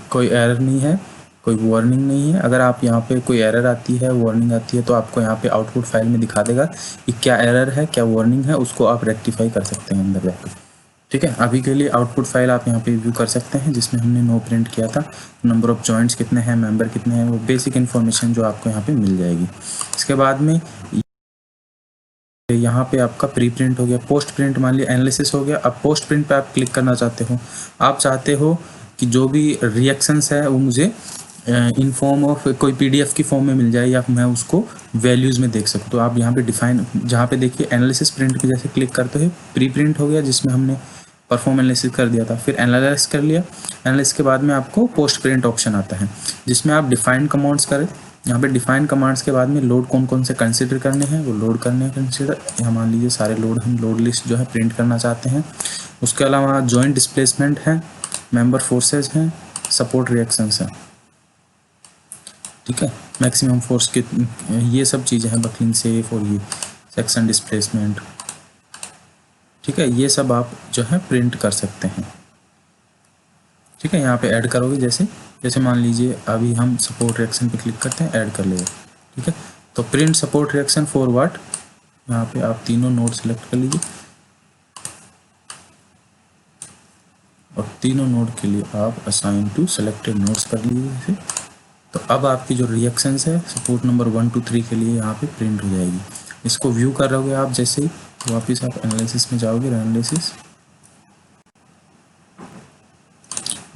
कोई एरर नहीं है, कोई वार्निंग नहीं है। अगर आप यहाँ पे कोई एरर आती है, वार्निंग आती है तो आपको यहाँ पे आउटपुट फाइल में दिखा देगा कि क्या एरर है, क्या वार्निंग है, उसको आप रेक्टिफाई कर सकते हैं अंदर जाकर, ठीक है। अभी के लिए आउटपुट फाइल आप यहाँ पे व्यू कर सकते हैं जिसमें हमने नो प्रिंट किया था। नंबर ऑफ जॉइंट्स कितने हैं, मेंबर कितने हैं, वो बेसिक इन्फॉर्मेशन जो आपको यहाँ पे मिल जाएगी। इसके बाद में यहाँ पे आपका प्री प्रिंट हो गया, पोस्ट प्रिंट मान लिया एनालिसिस हो गया। अब पोस्ट प्रिंट पे आप क्लिक करना चाहते हो, आप चाहते हो कि जो भी रिएक्शंस है वो मुझे इन फॉर्म ऑफ कोई PDF की फॉर्म में मिल जाए या मैं उसको वैल्यूज़ में देख सकूँ। तो आप यहाँ पे डिफाइन, जहाँ पे देखिए एनालिसिस प्रिंट पे जैसे क्लिक करते हो प्री प्रिंट हो गया जिसमें हमने परफॉर्म एनालिसिस कर दिया था, फिर एनालाइज कर लिया। एनालिसिस के बाद में आपको पोस्ट प्रिंट ऑप्शन आता है जिसमें आप डिफाइन कमांड्स करें। यहाँ पे डिफाइन कमांड्स के बाद में लोड कौन कौन से कंसिडर करने हैं वो लोड करने हैं कंसिडर। यहाँ मान लीजिए सारे लोड हम लोड लिस्ट जो है प्रिंट करना चाहते हैं। उसके अलावा जॉइंट डिस्प्लेसमेंट है, मेंबर फोर्सेज हैं, सपोर्ट रिएक्शंस हैं, ठीक है। मैक्सिमम फोर्स के ये सब चीज़ें हैं, बकलिंग सेफ और ये सेक्शन डिस्प्लेसमेंट, ठीक है। ये सब आप जो है प्रिंट कर सकते हैं, ठीक है। यहाँ पे ऐड करोगे जैसे मान लीजिए अभी हम सपोर्ट रिएक्शन पे क्लिक करते हैं, ऐड कर लेंगे, ठीक है। तो print support reaction for what, यहाँ पे आप तीनों नोड सेलेक्ट कर लीजिए और तीनों नोड के लिए आप असाइन टू सेलेक्टेड नोड्स कर लीजिए इसे। तो अब आपकी जो रिएक्शंस है सपोर्ट नंबर 1 2 3 के लिए यहाँ पे प्रिंट हो जाएगी। इसको व्यू कर रहोगे आप जैसे ही, वापस आप एनालिसिस में जाओगे, एनालिसिस,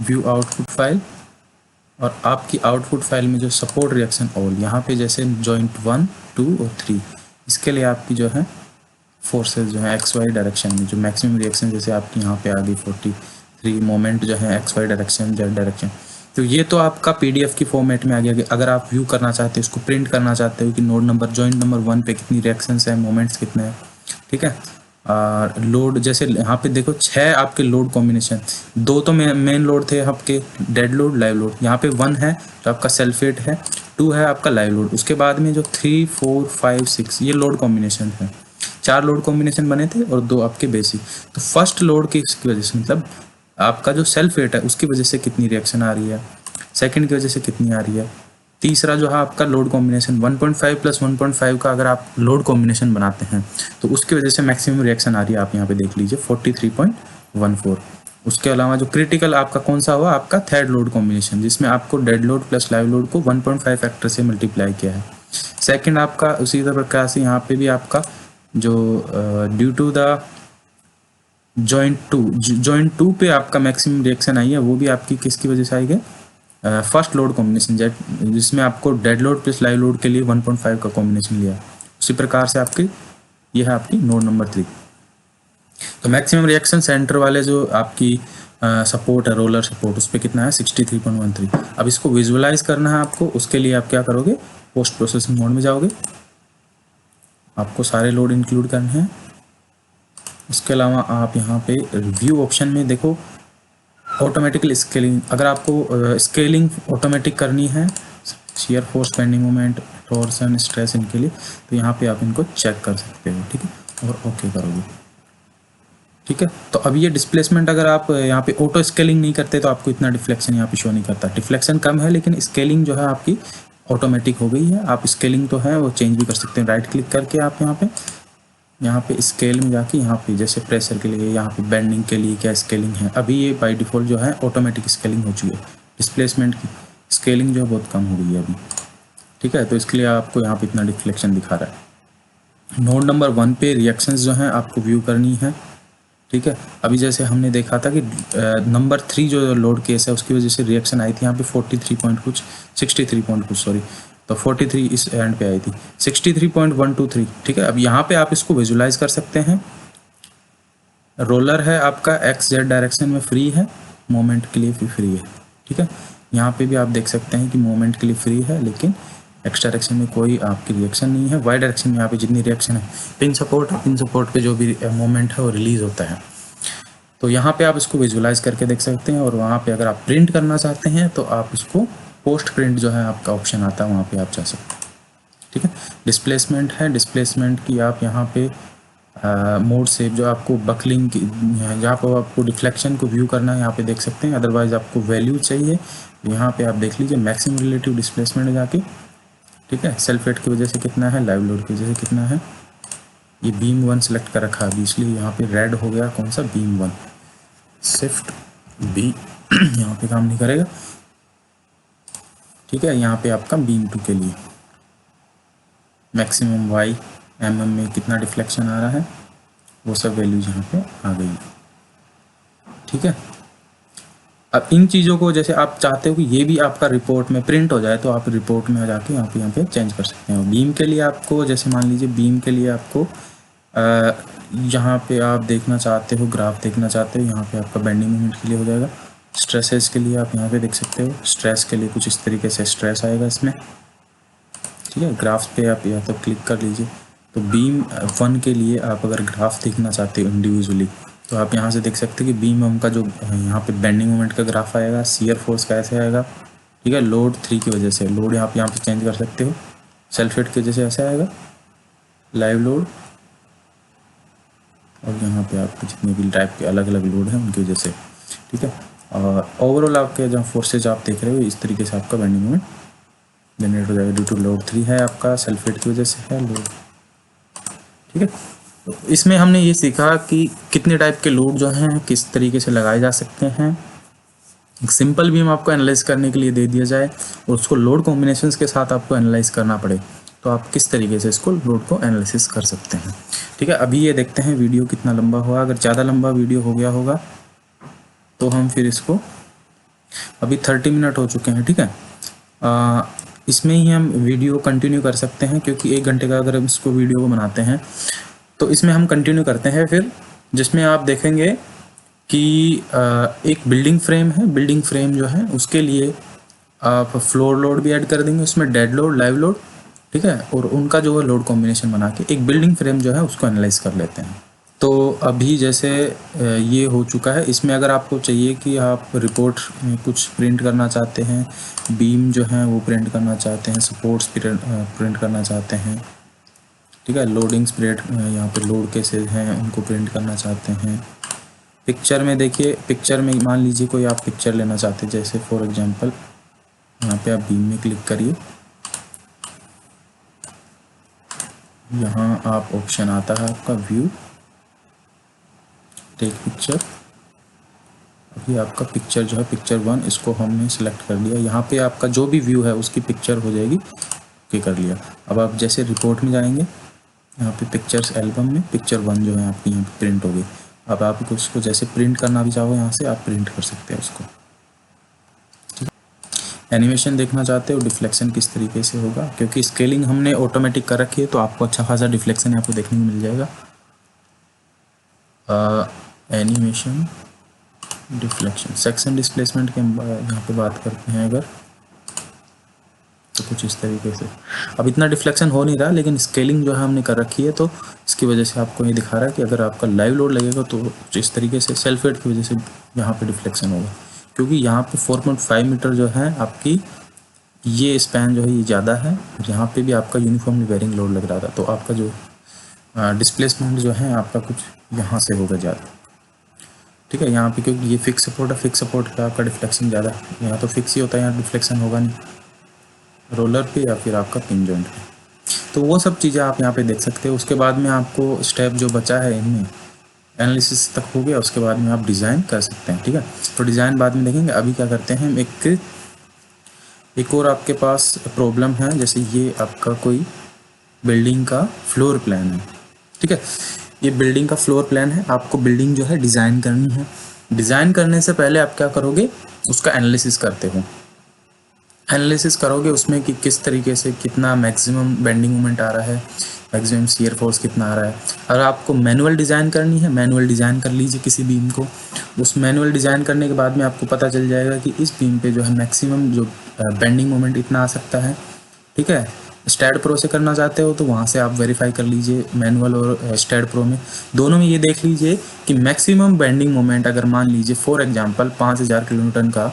व्यू आउटपुट फाइल, और आपकी आउटपुट फाइल में जो सपोर्ट रिएक्शन ऑल, यहाँ पे जैसे जॉइंट 1 2 और 3 इसके लिए आपकी जो है फोर्सेज जो है XY डायरेक्शन में जो मैक्सिमम रिएक्शन, जैसे आपकी यहाँ पे आ गई 43 मोमेंट जो है XY डायरेक्शन Z डायरेक्शन। तो ये तो आपका PDF की फॉर्मेट में आ गया। अगर आप व्यू करना चाहते हो, इसको प्रिंट करना चाहते हो कि नोड नंबर जॉइंट नंबर 1 पे कितनी रिएक्शंस है, मोमेंट्स कितने हैं, ठीक है। लोड जैसे यहाँ पे देखो 6 आपके लोड कॉम्बिनेशन, 2 तो मेन लोड थे आपके डेड लोड लाइव लोड, यहाँ पे 1 है जो आपका सल्फेट है, 2 है आपका लाइव लोड। उसके बाद में जो 3 4 5 6 ये लोड कॉम्बिनेशन है, 4 लोड कॉम्बिनेशन बने थे और 2 आपके बेसिक। तो फर्स्ट लोड की इसकी वजह से मतलब आपका जो सल्फेट है उसकी वजह से कितनी रिएक्शन आ रही है, सेकंड की वजह से कितनी आ रही है, तीसरा जो है आपका लोड कॉम्बिनेशन 1.5 प्लस 1.5 का अगर आप लोड कॉम्बिनेशन बनाते हैं तो उसकी वजह से मैक्सिमम रिएक्शन आ रही है, आप यहाँ पे देख लीजिए 43.14। उसके अलावा जो क्रिटिकल आपका कौन सा हुआ, आपका थर्ड लोड कॉम्बिनेशन जिसमें आपको dead load plus live load को 1.5 फैक्टर से मल्टीप्लाई किया है। सेकंड आपका उसी प्रकार से यहाँ पे भी आपका जो due to the joint two पे आपका मैक्सिमम रिएक्शन आई है, वो भी आपकी किसकी वजह से आई है, फर्स्ट लोड कॉम्बिनेशन जिसमें आपको dead load plus live load के लिए 1.5 का कॉम्बिनेशन लिया है। उसी प्रकार से आपकी यह है आपकी नोड नंबर 3। तो मैक्सिमम रिएक्शन सेंटर वाले जो आपकी सपोर्ट है, रोलर सपोर्ट, उस पर कितना है 63.13। अब इसको विजुअलाइज करना है आपको, उसके लिए आप क्या करोगे, पोस्ट प्रोसेसिंग मोड में जाओगे, आपको सारे लोड इंक्लूड करने हैं। इसके अलावा आप यहाँ पे रिव्यू ऑप्शन में देखो ऑटोमेटिकल स्केलिंग, अगर आपको स्केलिंग ऑटोमेटिक करनी है shear force, bending moment, torsion, stress इनके लिए, तो यहाँ पे आप इनको चेक कर सकते हो, ठीक है, और ओके करोगे, ठीक है। तो अब ये डिस्प्लेसमेंट अगर आप यहाँ पे ऑटो स्केलिंग नहीं करते तो आपको इतना डिफ्लेक्शन यहाँ पे शो नहीं करता। डिफ्लेक्शन कम है लेकिन स्केलिंग जो है आपकी ऑटोमेटिक हो गई है। आप स्केलिंग तो है वो चेंज भी कर सकते हैं, राइट क्लिक करके आप यहाँ पे स्केल में जाके यहाँ पे जैसे प्रेशर के लिए, यहाँ पे बेंडिंग के लिए क्या स्केलिंग है, अभी ये बाय डिफ़ॉल्ट जो है ऑटोमेटिक स्केलिंग हो चुकी है। डिस्प्लेसमेंट की स्केलिंग जो है बहुत कम हो गई है अभी, ठीक है। तो इसके लिए आपको यहाँ पे इतना डिफ्लेक्शन दिखा रहा है। नोड नंबर 1 पे रिएक्शंस जो हैं आपको व्यू करनी है, ठीक है। अभी जैसे हमने देखा था कि नंबर 3 जो लोड केस है उसकी वजह से रिएक्शन आई थी यहाँ पे 43 पॉइंट कुछ 63 पॉइंट कुछ सॉरी, तो 43 इस एंड पे आई थी 63.123, ठीक है। अब यहाँ पे आप इसको विजुलाइज कर सकते हैं। रोलर है आपका XZ डायरेक्शन में फ्री है, मोमेंट के लिए भी फ्री है, ठीक है। यहाँ पे भी आप देख सकते हैं कि मोमेंट के लिए फ्री है लेकिन एक्स डायरेक्शन में कोई आपकी रिएक्शन नहीं है। वाई डायरेक्शन में यहाँ पे जितनी रिएक्शन है, पिन सपोर्ट है, पिन सपोर्ट पे जो भी मोमेंट है वो रिलीज होता है। तो यहाँ पे आप इसको विजुलाइज करके देख सकते हैं। और वहाँ पे अगर आप प्रिंट करना चाहते हैं तो आप इसको पोस्ट प्रिंट जो है आपका ऑप्शन आता है, वहाँ पे आप जा सकते हैं, ठीक है। डिस्प्लेसमेंट है, डिस्प्लेसमेंट की आप यहाँ पे मोड से जो आपको बकलिंग की, जहाँ पर आपको डिफ्लेक्शन को व्यू करना है यहाँ पे देख सकते हैं। अदरवाइज आपको वैल्यू चाहिए यहाँ पे आप देख लीजिए मैक्सिमम रिलेटिव डिस्प्लेसमेंट जाके, ठीक है। सेल्फ वेट की वजह से कितना है, लाइव लोड की वजह से कितना है, ये बीम 1 सेलेक्ट कर रखा है इसलिए यहाँ पे रेड हो गया, कौन सा, बीम 1। शिफ्ट बी यहाँ पे काम नहीं करेगा, ठीक है। यहाँ पे आपका बीम 2 के लिए मैक्सिमम वाई mm में कितना डिफ्लेक्शन आ रहा है वो सब वैल्यूज यहाँ पे आ गई, ठीक है। अब इन चीज़ों को जैसे आप चाहते हो कि ये भी आपका रिपोर्ट में प्रिंट हो जाए तो आप रिपोर्ट में जाके यहाँ पे चेंज कर सकते हैं। बीम के लिए आपको जैसे मान लीजिए बीम के लिए आपको यहाँ पे आप देखना चाहते हो, ग्राफ देखना चाहते हो, यहाँ पे आपका बेंडिंग मोमेंट के लिए हो जाएगा। स्ट्रेसेस के लिए आप यहाँ पे देख सकते हो, स्ट्रेस के लिए कुछ इस तरीके से स्ट्रेस आएगा इसमें, ठीक है। ग्राफ्स पे आप या तो क्लिक कर लीजिए। तो बीम 1 के लिए आप अगर ग्राफ देखना चाहते हो इंडिविजुअली तो आप यहाँ से देख सकते हो कि बीम 1 का जो यहाँ पे बेंडिंग मोमेंट का ग्राफ आएगा, शियर फोर्स कैसे आएगा, ठीक है। लोड 3 की वजह से लोड यहाँ पे चेंज कर सकते हो, सेल्फ वेट की वजह से ऐसे आएगा, लाइव लोड, और यहाँ पे आपके जितने भी टाइप के अलग अलग लोड हैं उनकी वजह से, ठीक है। और ओवरऑल आपके जहाँ फोर्सेज आप देख रहे हो इस तरीके से आपका बेंडिंग मोमेंट जनरेट हो जाएगा। ड्यू टू लोड 3 है आपका, सेल्फ वेट की वजह से है लोड, ठीक है। तो इसमें हमने ये सीखा कि कितने टाइप के लोड जो हैं किस तरीके से लगाए जा सकते हैं। एक सिंपल बीम आपको एनालाइज करने के लिए दे दिया जाए और उसको लोड कॉम्बिनेशंस के साथ आपको एनालाइज करना पड़े तो आप किस तरीके से इसको लोड को एनालिसिस कर सकते हैं, ठीक है। अभी ये देखते हैं वीडियो कितना लंबा हुआ। अगर ज़्यादा लंबा वीडियो हो गया होगा तो हम फिर इसको, अभी 30 मिनट हो चुके हैं, ठीक है। इसमें ही हम वीडियो कंटिन्यू कर सकते हैं क्योंकि 1 घंटे का अगर हम इसको वीडियो को बनाते हैं तो इसमें हम कंटिन्यू करते हैं फिर, जिसमें आप देखेंगे कि एक बिल्डिंग फ्रेम है। बिल्डिंग फ्रेम जो है उसके लिए आप फ्लोर लोड भी ऐड कर देंगे उसमें, डेड लोड, लाइव लोड, ठीक है। और उनका जो है लोड कॉम्बिनेशन बना के एक बिल्डिंग फ्रेम जो है उसको एनालाइज कर लेते हैं। तो अभी जैसे ये हो चुका है, इसमें अगर आपको चाहिए कि आप रिपोर्ट में कुछ प्रिंट करना चाहते हैं, बीम जो है वो प्रिंट करना चाहते हैं, सपोर्ट्स प्रिंट करना चाहते हैं, ठीक है। लोडिंग स्प्रेड यहाँ पे लोड कैसे हैं उनको प्रिंट करना चाहते हैं। पिक्चर में देखिए, पिक्चर में मान लीजिए कोई आप पिक्चर लेना चाहते हैं, जैसे फॉर एग्जांपल यहाँ पे आप बीम में क्लिक करिए, यहाँ आप ऑप्शन आता है आपका व्यू, टेक पिक्चर। अभी आपका पिक्चर जो है पिक्चर 1 इसको हमने सिलेक्ट कर लिया। यहाँ पे आपका जो भी व्यू है उसकी पिक्चर हो जाएगी, ओके कर लिया। अब आप जैसे रिपोर्ट में जाएंगे, यहाँ पे पिक्चर्स एल्बम में पिक्चर 1 जो है आपकी यहाँ पे प्रिंट हो गई। अब आप उसको जैसे प्रिंट करना भी चाहो यहाँ से आप प्रिंट कर सकते हैं उसको। एनिमेशन देखना चाहते हो डिफ्लेक्शन किस तरीके से होगा, क्योंकि स्केलिंग हमने ऑटोमेटिक कर रखी है तो आपको अच्छा खासा डिफ्लेक्शन यहाँ पे देखने को मिल जाएगा। एनिमेशन डिफ्लेक्शन सेक्शन डिस्प्लेसमेंट के यहाँ पे बात करते हैं अगर, तो कुछ इस तरीके से। अब इतना डिफ्लेक्शन हो नहीं रहा, लेकिन स्केलिंग जो है हमने कर रखी है तो इसकी वजह से आपको ये दिखा रहा है कि अगर आपका लाइव लोड लगेगा तो कुछ इस तरीके से सेल्फ वेट की वजह से यहाँ पे डिफ्लेक्शन होगा, क्योंकि यहाँ पे 4.5 मीटर जो है आपकी ये स्पैन जो है ये ज़्यादा है, और यहाँ पे भी आपका यूनिफॉर्मली वेरिंग लोड लग रहा था, तो आपका जो डिस्प्लेसमेंट जो है आपका कुछ यहाँ से होगा ज़्यादा। ठीक है, यहाँ पे क्योंकि ये फिक्स सपोर्ट है, फिक्स सपोर्ट पे आपका डिफ्लेक्शन ज़्यादा है, यहाँ तो फिक्स ही होता है, यहाँ डिफ्लेक्शन होगा नहीं रोलर पे या फिर आपका पिन जॉइंट पे। तो वो सब चीज़ें आप यहाँ पे देख सकते हो। उसके बाद में आपको स्टेप जो बचा है इनमें एनालिसिस तक हो गया, उसके बाद में आप डिज़ाइन कर सकते हैं। ठीक है, तो डिज़ाइन बाद में देखेंगे। अभी क्या करते हैं हम, एक और आपके पास प्रॉब्लम है, जैसे ये आपका कोई बिल्डिंग का फ्लोर प्लान है। ठीक है, ये बिल्डिंग का फ्लोर प्लान है, आपको बिल्डिंग जो है डिज़ाइन करनी है। डिज़ाइन करने से पहले आप क्या करोगे, उसका एनालिसिस करते हो। एनालिसिस करोगे उसमें कि किस तरीके से कितना मैक्सिमम बेंडिंग मोमेंट आ रहा है, मैक्सिमम शियर फोर्स कितना आ रहा है। अगर आपको मैनुअल डिज़ाइन करनी है, मैनुअल डिज़ाइन कर लीजिए किसी बीम को। उस मैनुअल डिज़ाइन करने के बाद में आपको पता चल जाएगा कि इस बीम पे जो है मैक्सिमम जो बेंडिंग मोमेंट इतना आ सकता है। ठीक है, स्टैड प्रो से करना चाहते हो तो वहाँ से आप वेरीफाई कर लीजिए, मैनुअल और स्टैड प्रो में दोनों में ये देख लीजिए कि मैक्सिमम बेंडिंग मोमेंट अगर मान लीजिए फॉर एग्जांपल 5000 किलोन्यूटन का,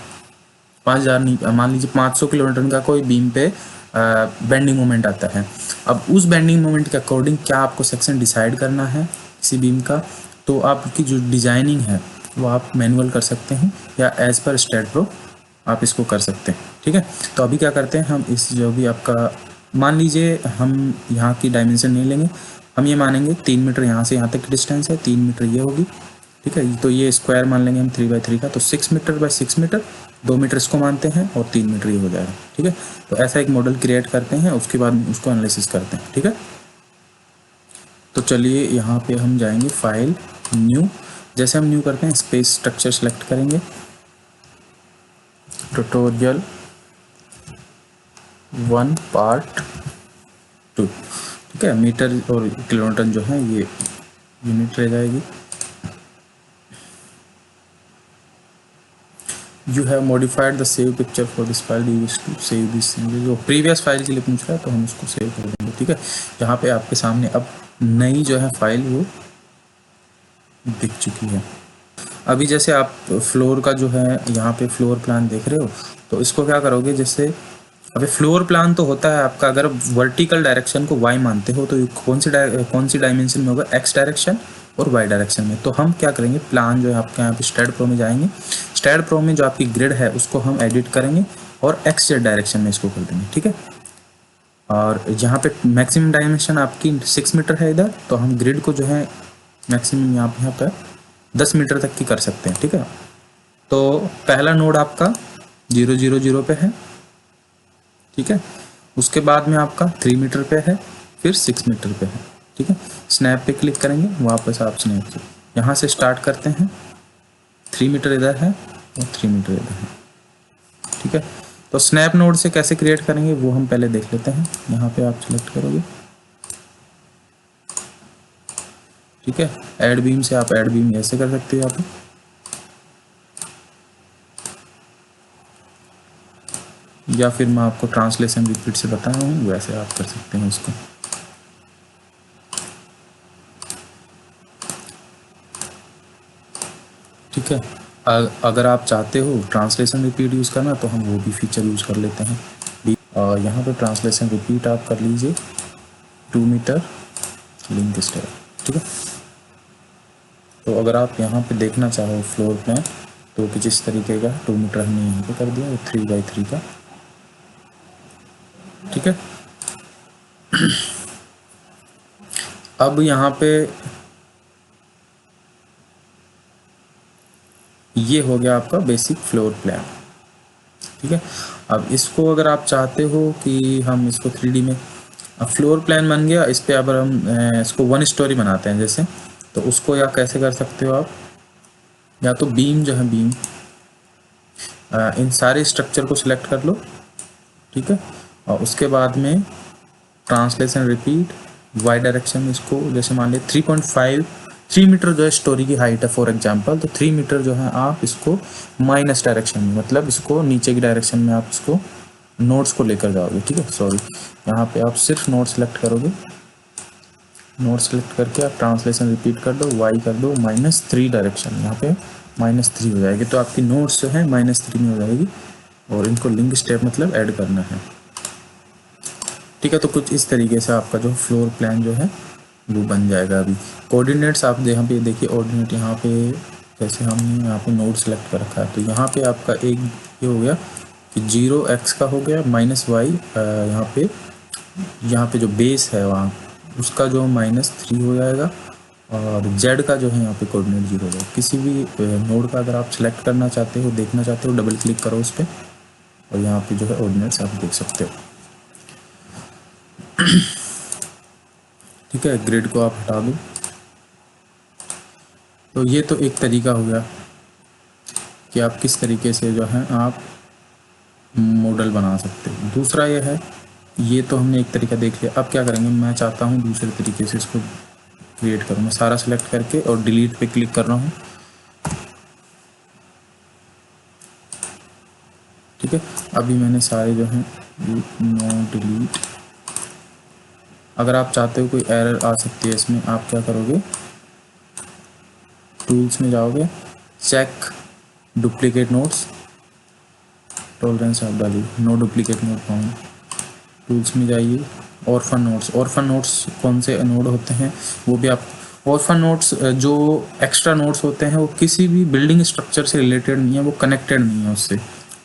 5000 नहीं मान लीजिए 500 किलोन्यूटन का कोई बीम पे बेंडिंग मोमेंट आता है। अब उस बेंडिंग मोमेंट के अकॉर्डिंग क्या आपको सेक्शन डिसाइड करना है किसी बीम का, तो आपकी जो डिजाइनिंग है वो आप मैनुअल कर सकते हैं या एज पर स्टैड प्रो आप इसको कर सकते हैं। ठीक है, तो अभी क्या करते हैं हम, इस जो भी आपका मान लीजिए हम यहाँ की डायमेंशन नहीं लेंगे, हम ये मानेंगे 3 मीटर यहाँ से यहाँ तक की डिस्टेंस है, 3 मीटर ये होगी। ठीक है, तो ये स्क्वायर मान लेंगे हम 3/3 का, तो 6 मीटर बाय 6 मीटर, 2 मीटर इसको मानते हैं और 3 मीटर ये हो जाएगा। ठीक है, तो ऐसा एक मॉडल क्रिएट करते हैं, उसके बाद उसको एनालिसिस करते हैं। ठीक है, तो चलिए यहाँ पे हम जाएंगे फाइल न्यू। जैसे हम न्यू करते हैं स्पेस स्ट्रक्चर सेलेक्ट करेंगे, ट्यूटोरियल 1 पार्ट 2। ठीक है, मीटर और किलोमीटर जो है ये यूनिट रह जाएगी। You have modified the save picture for this file, you wish to save this. जो प्रीवियस फाइल के लिए पूछ रहा है तो हम उसको सेव कर देंगे। ठीक है, जहाँ पे आपके सामने अब नई जो है फाइल वो दिख चुकी है। अभी जैसे आप फ्लोर का जो है यहाँ पे फ्लोर प्लान देख रहे हो, तो इसको क्या करोगे, जैसे अभी फ्लोर प्लान तो होता है आपका, अगर वर्टिकल डायरेक्शन को y मानते हो तो कौन सी डायमेंशन में होगा, x डायरेक्शन और y डायरेक्शन में। तो हम क्या करेंगे, प्लान जो है आपके यहाँ पे स्टैड प्रो में जाएंगे, स्टैड प्रो में जो आपकी ग्रिड है उसको हम एडिट करेंगे और x डायरेक्शन में इसको कर देंगे। ठीक है, और यहाँ पे मैक्सिमम डायमेंशन आपकी 6 मीटर है इधर, तो हम ग्रिड को जो है मैक्सिमम यहाँ पे 10 मीटर तक की कर सकते हैं। ठीक है, तो पहला नोड आपका 000 पे है। ठीक है, उसके बाद में आपका 3 मीटर पे है, फिर 6 मीटर पे है। ठीक है, स्नैप पे क्लिक करेंगे, वापस आप स्नैप से यहाँ से स्टार्ट करते हैं, 3 मीटर इधर है और 3 मीटर इधर है। ठीक है, तो स्नैप नोड से कैसे क्रिएट करेंगे वो हम पहले देख लेते हैं। यहाँ पे आप सिलेक्ट करोगे, ठीक है, ऐड बीम से आप ऐड बीम ऐसे कर सकते हो। आप या फिर मैं आपको ट्रांसलेशन रिपीट से बता रहा हूँ, वैसे आप कर सकते हैं उसको। ठीक है, अगर आप चाहते हो ट्रांसलेशन रिपीट यूज़ करना तो हम वो भी फीचर यूज़ कर लेते हैं। यहाँ पे ट्रांसलेशन रिपीट आप कर लीजिए 2 मीटर लिंक स्टेप। ठीक है, तो अगर आप यहाँ पे देखना चाहो फ्लोर प्लान तो कुछ इस तरीके का 2 मीटर हमने यहाँ पे कर दिया, वो 3/3 का। ठीक है, अब यहाँ पे ये हो गया आपका बेसिक फ्लोर प्लान। ठीक है। अब इसको अगर आप चाहते हो कि हम इसको 3D में, अब फ्लोर प्लान बन गया, इस पे अब हम इसको 1 स्टोरी बनाते हैं जैसे, तो उसको या कैसे कर सकते हो आप, या तो बीम जो है बीम, इन सारे स्ट्रक्चर को सिलेक्ट कर लो, ठीक है। और उसके बाद में ट्रांसलेशन रिपीट, वाई डायरेक्शन में इसको जैसे मान लिया 3 मीटर जो है स्टोरी की हाइट है फॉर एग्जांपल, तो 3 मीटर जो है आप इसको माइनस डायरेक्शन में, मतलब इसको नीचे की डायरेक्शन में आप इसको नोट्स को लेकर जाओगे, ठीक है। सॉरी, यहाँ पे आप सिर्फ नोट सेलेक्ट करोगे, नोट सेलेक्ट करके आप ट्रांसलेशन रिपीट कर दो, वाई कर दो -3 डायरेक्शन, यहाँ पे -3 हो जाएगी, तो आपकी नोट्स जो है -3 में हो जाएगी। और इनको लिंक स्टेप मतलब ऐड करना है, ठीक है। तो कुछ इस तरीके से आपका जो फ्लोर प्लान जो है वो बन जाएगा। अभी कोऑर्डिनेट्स आप यहाँ पे देखिए, ऑर्डिनेट यहाँ पे जैसे हमने यहाँ पे नोड सेलेक्ट कर रखा है, तो यहाँ पे आपका एक ये हो गया कि 0x का हो गया -y, यहाँ पे जो बेस है वहाँ उसका जो -3 हो जाएगा, और z का जो है यहाँ पे कोऑर्डिनेट 0 हो जाएगा। किसी भी नोड का अगर आप सेलेक्ट करना चाहते हो, देखना चाहते हो, डबल क्लिक करो उस पर, और यहाँ पे जो है ऑर्डिनेट्स आप देख सकते हो, ठीक है। ग्रिड को आप हटा दो। तो ये तो एक तरीका हो गया कि आप किस तरीके से जो है आप मॉडल बना सकते हो। दूसरा ये है, ये तो हमने एक तरीका देख लिया। अब क्या करेंगे, मैं चाहता हूँ दूसरे तरीके से इसको क्रिएट करूँ। मैं सारा सेलेक्ट करके और डिलीट पे क्लिक कर रहा हूँ, ठीक है। अभी मैंने सारे जो हैं नो डिलीट। अगर आप चाहते हो कोई एरर आ सकती है इसमें, आप क्या करोगे, टूल्स में जाओगे, चेक डुप्लीकेट नोट्स, टॉलरेंस आप डालिए, no duplicate note found. Tools में जाइए, ऑर्फन नोट्स। ऑर्फन नोट्स कौन से नोड होते हैं वो भी आप, ऑर्फन नोट्स जो एक्स्ट्रा नोट्स होते हैं वो किसी भी बिल्डिंग स्ट्रक्चर से रिलेटेड नहीं है, वो कनेक्टेड नहीं है उससे,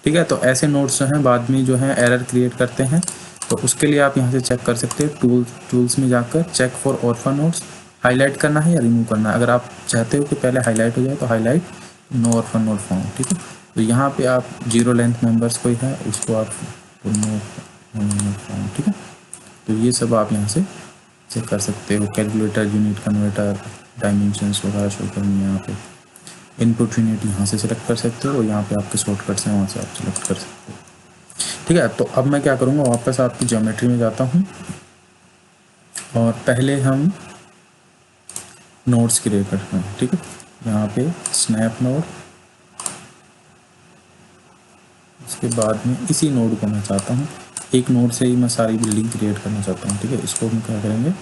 ठीक है। तो ऐसे नोट्स जो हैं बाद में जो है एरर क्रिएट करते हैं, तो उसके लिए आप यहाँ से चेक कर सकते हो, टूल्स में जाकर check for orphan notes, highlight करना है या रिमूव करना है। अगर आप चाहते हो कि पहले हाईलाइट हो जाए तो highlight, no orphan note found, ठीक है। तो यहाँ पे आप 0 लेंथ मेंबर्स कोई है उसको आप नो, ठीक है। तो ये सब आप यहाँ से चेक कर सकते हो। कैलकुलेटर, यूनिट कन्वर्टर, डायमेंशंस वगैरह शो करनी है यहाँ पे। इनपुट यूनिट यहाँ से सिलेक्ट कर सकते हो, और यहाँ पे आपके शॉर्टकट्स हैं वहाँ से आप सिलेक्ट कर सकते हो, ठीक है। तो अब मैं क्या करूँगा, वापस आपकी ज्योमेट्री में जाता हूँ, और पहले हम नोड्स क्रिएट करते हैं, ठीक है। यहाँ पे स्नैप नोड, उसके बाद में इसी नोड को मैं चाहता हूँ, एक नोड से ही मैं सारी बिल्डिंग क्रिएट करना चाहता हूँ, ठीक है। इसको हम क्या करेंगे,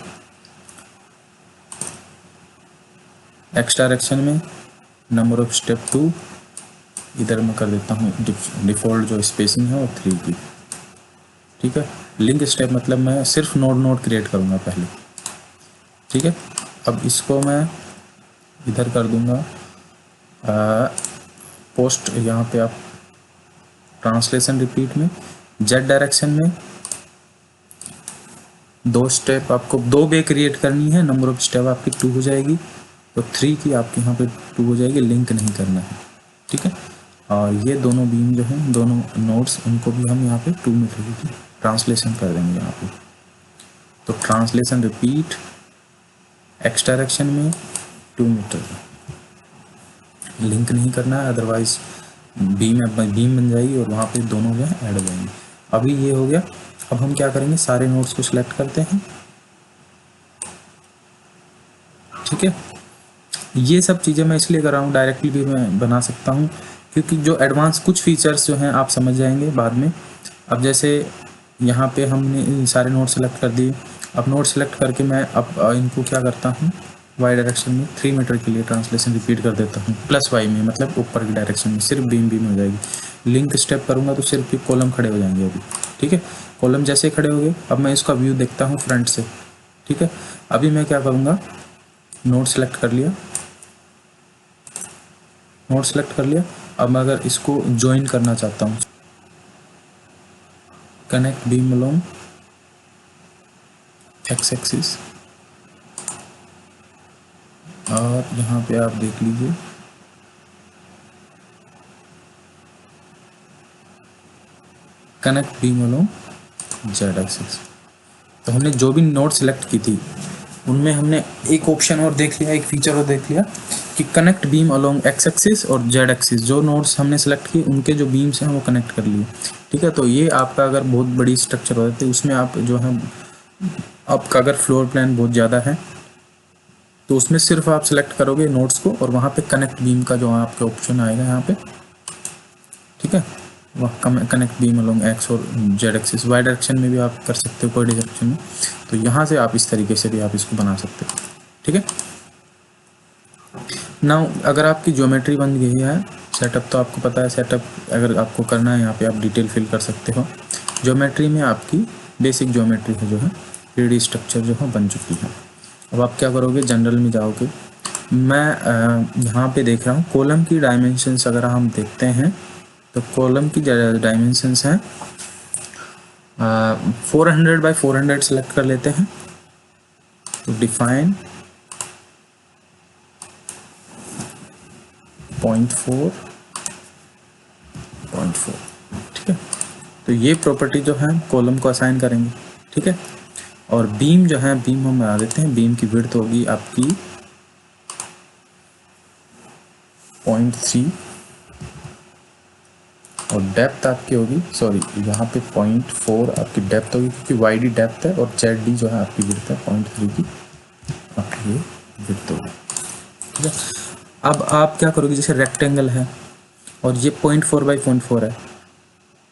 एक्स डायरेक्शन में नंबर ऑफ स्टेप 2, इधर मैं कर देता हूँ डिफ़ॉल्ट जो स्पेसिंग है वो 3 की, ठीक है। लिंक स्टेप मतलब मैं सिर्फ नोड क्रिएट करूँगा पहले, ठीक है। अब इसको मैं इधर कर दूँगा पोस्ट, यहाँ पे आप ट्रांसलेशन रिपीट में जेड डायरेक्शन में 2 स्टेप, आपको 2 बे क्रिएट करनी है, नंबर ऑफ स्टेप आपकी 2 हो जाएगी, तो 3 की आपके यहाँ पे 2 हो जाएगी, लिंक नहीं करना है, ठीक है। और ये दोनों बीम जो हैं, दोनों नोड्स, उनको भी हम यहाँ पे 2 मीटर की ट्रांसलेशन कर देंगे यहाँ पे। तो ट्रांसलेशन रिपीट एक्स डायरेक्शन में 2 मीटर, लिंक नहीं करना है, अदरवाइज बीम बन जाएगी और वहाँ पे दोनों जो है ऐड हो जाएंगे। अभी ये हो गया। अब हम क्या करेंगे, सारे नोड्स को सिलेक्ट करते हैं, ठीक है। ये सब चीज़ें मैं इसलिए कर रहा हूँ, डायरेक्टली भी मैं बना सकता हूँ, क्योंकि जो एडवांस कुछ फीचर्स जो हैं आप समझ जाएंगे बाद में। अब जैसे यहाँ पे हमने इन सारे नोड सेलेक्ट कर दिए। अब नोड सेलेक्ट करके मैं अब इनको क्या करता हूँ, वाई डायरेक्शन में 3 मीटर के लिए ट्रांसलेशन रिपीट कर देता हूँ, प्लस वाई में मतलब ऊपर की डायरेक्शन में सिर्फ बीम हो जाएगी। लिंक स्टेप करूँगा तो सिर्फ ही कॉलम खड़े हो जाएंगे अभी, ठीक है। कॉलम जैसे खड़े हो गए, अब मैं इसका व्यू देखता हूँ फ्रंट से, ठीक है। अभी मैं क्या करूँगा, नोड सेलेक्ट कर लिया, नोड सेलेक्ट कर लिया। अब मैं अगर इसको ज्वाइन करना चाहता हूँ, connect beam along x axis, और यहाँ पे आप देख लीजिए connect beam along Z axis. तो हमने जो भी नोड सेलेक्ट की थी उनमें हमने एक ऑप्शन और देख लिया, एक फीचर और देख लिया कि connect beam along x axis और जेड एक्सिस। जो नोड्स हमने सेलेक्ट किए उनके जो बीम्स हैं वो कनेक्ट कर लिए। ठीक है, तो ये आपका अगर बहुत बड़ी स्ट्रक्चर हो जाती है उसमें आप जो है आपका अगर फ्लोर प्लान बहुत ज़्यादा है तो उसमें सिर्फ आप सेलेक्ट करोगे नोड्स को और वहाँ पे कनेक्ट बीम का जो आपके ऑप्शन आएगा यहाँ पे, ठीक है, वह कनेक्ट बीम अलोंग एक्स और जेड एक्सिस। वाई डायरेक्शन में भी आप कर सकते हो, कोई डायरेक्शन में। तो यहाँ से आप इस तरीके से भी आप इसको बना सकते हो। ठीक है, नाउ अगर आपकी ज्योमेट्री बन गई है, सेटअप तो आपको पता है, सेटअप अगर आपको करना है यहाँ पे आप डिटेल फिल कर सकते हो। ज्योमेट्री में आपकी बेसिक ज्योमेट्री है जो है 3D स्ट्रक्चर जो है बन चुकी है। अब आप क्या करोगे, जनरल में जाओगे। मैं यहाँ पे देख रहा हूँ कॉलम की डायमेंशंस अगर हम देखते हैं तो कॉलम की डायमेंशंस हैं 400 बाय 400 सेलेक्ट कर लेते हैं। तो डिफाइन 0.4 ठीक है। तो ये प्रॉपर्टी जो है कॉलम को असाइन करेंगे। ठीक है, और बीम जो है, बीम हम बना देते हैं। बीम की विड्थ होगी आपकी 0.3 और डेप्थ आपकी होगी, सॉरी यहाँ पे 0.4 आपकी डेप्थ होगी क्योंकि वाई डी डेप्थ है और जेड डी जो है आपकी विड्थ है 0.3 की आपकी ये विड्थ होगी। ठीक है, अब आप क्या करोगे, जैसे रेक्टेंगल है और ये 0.4 बाई 0.4 है।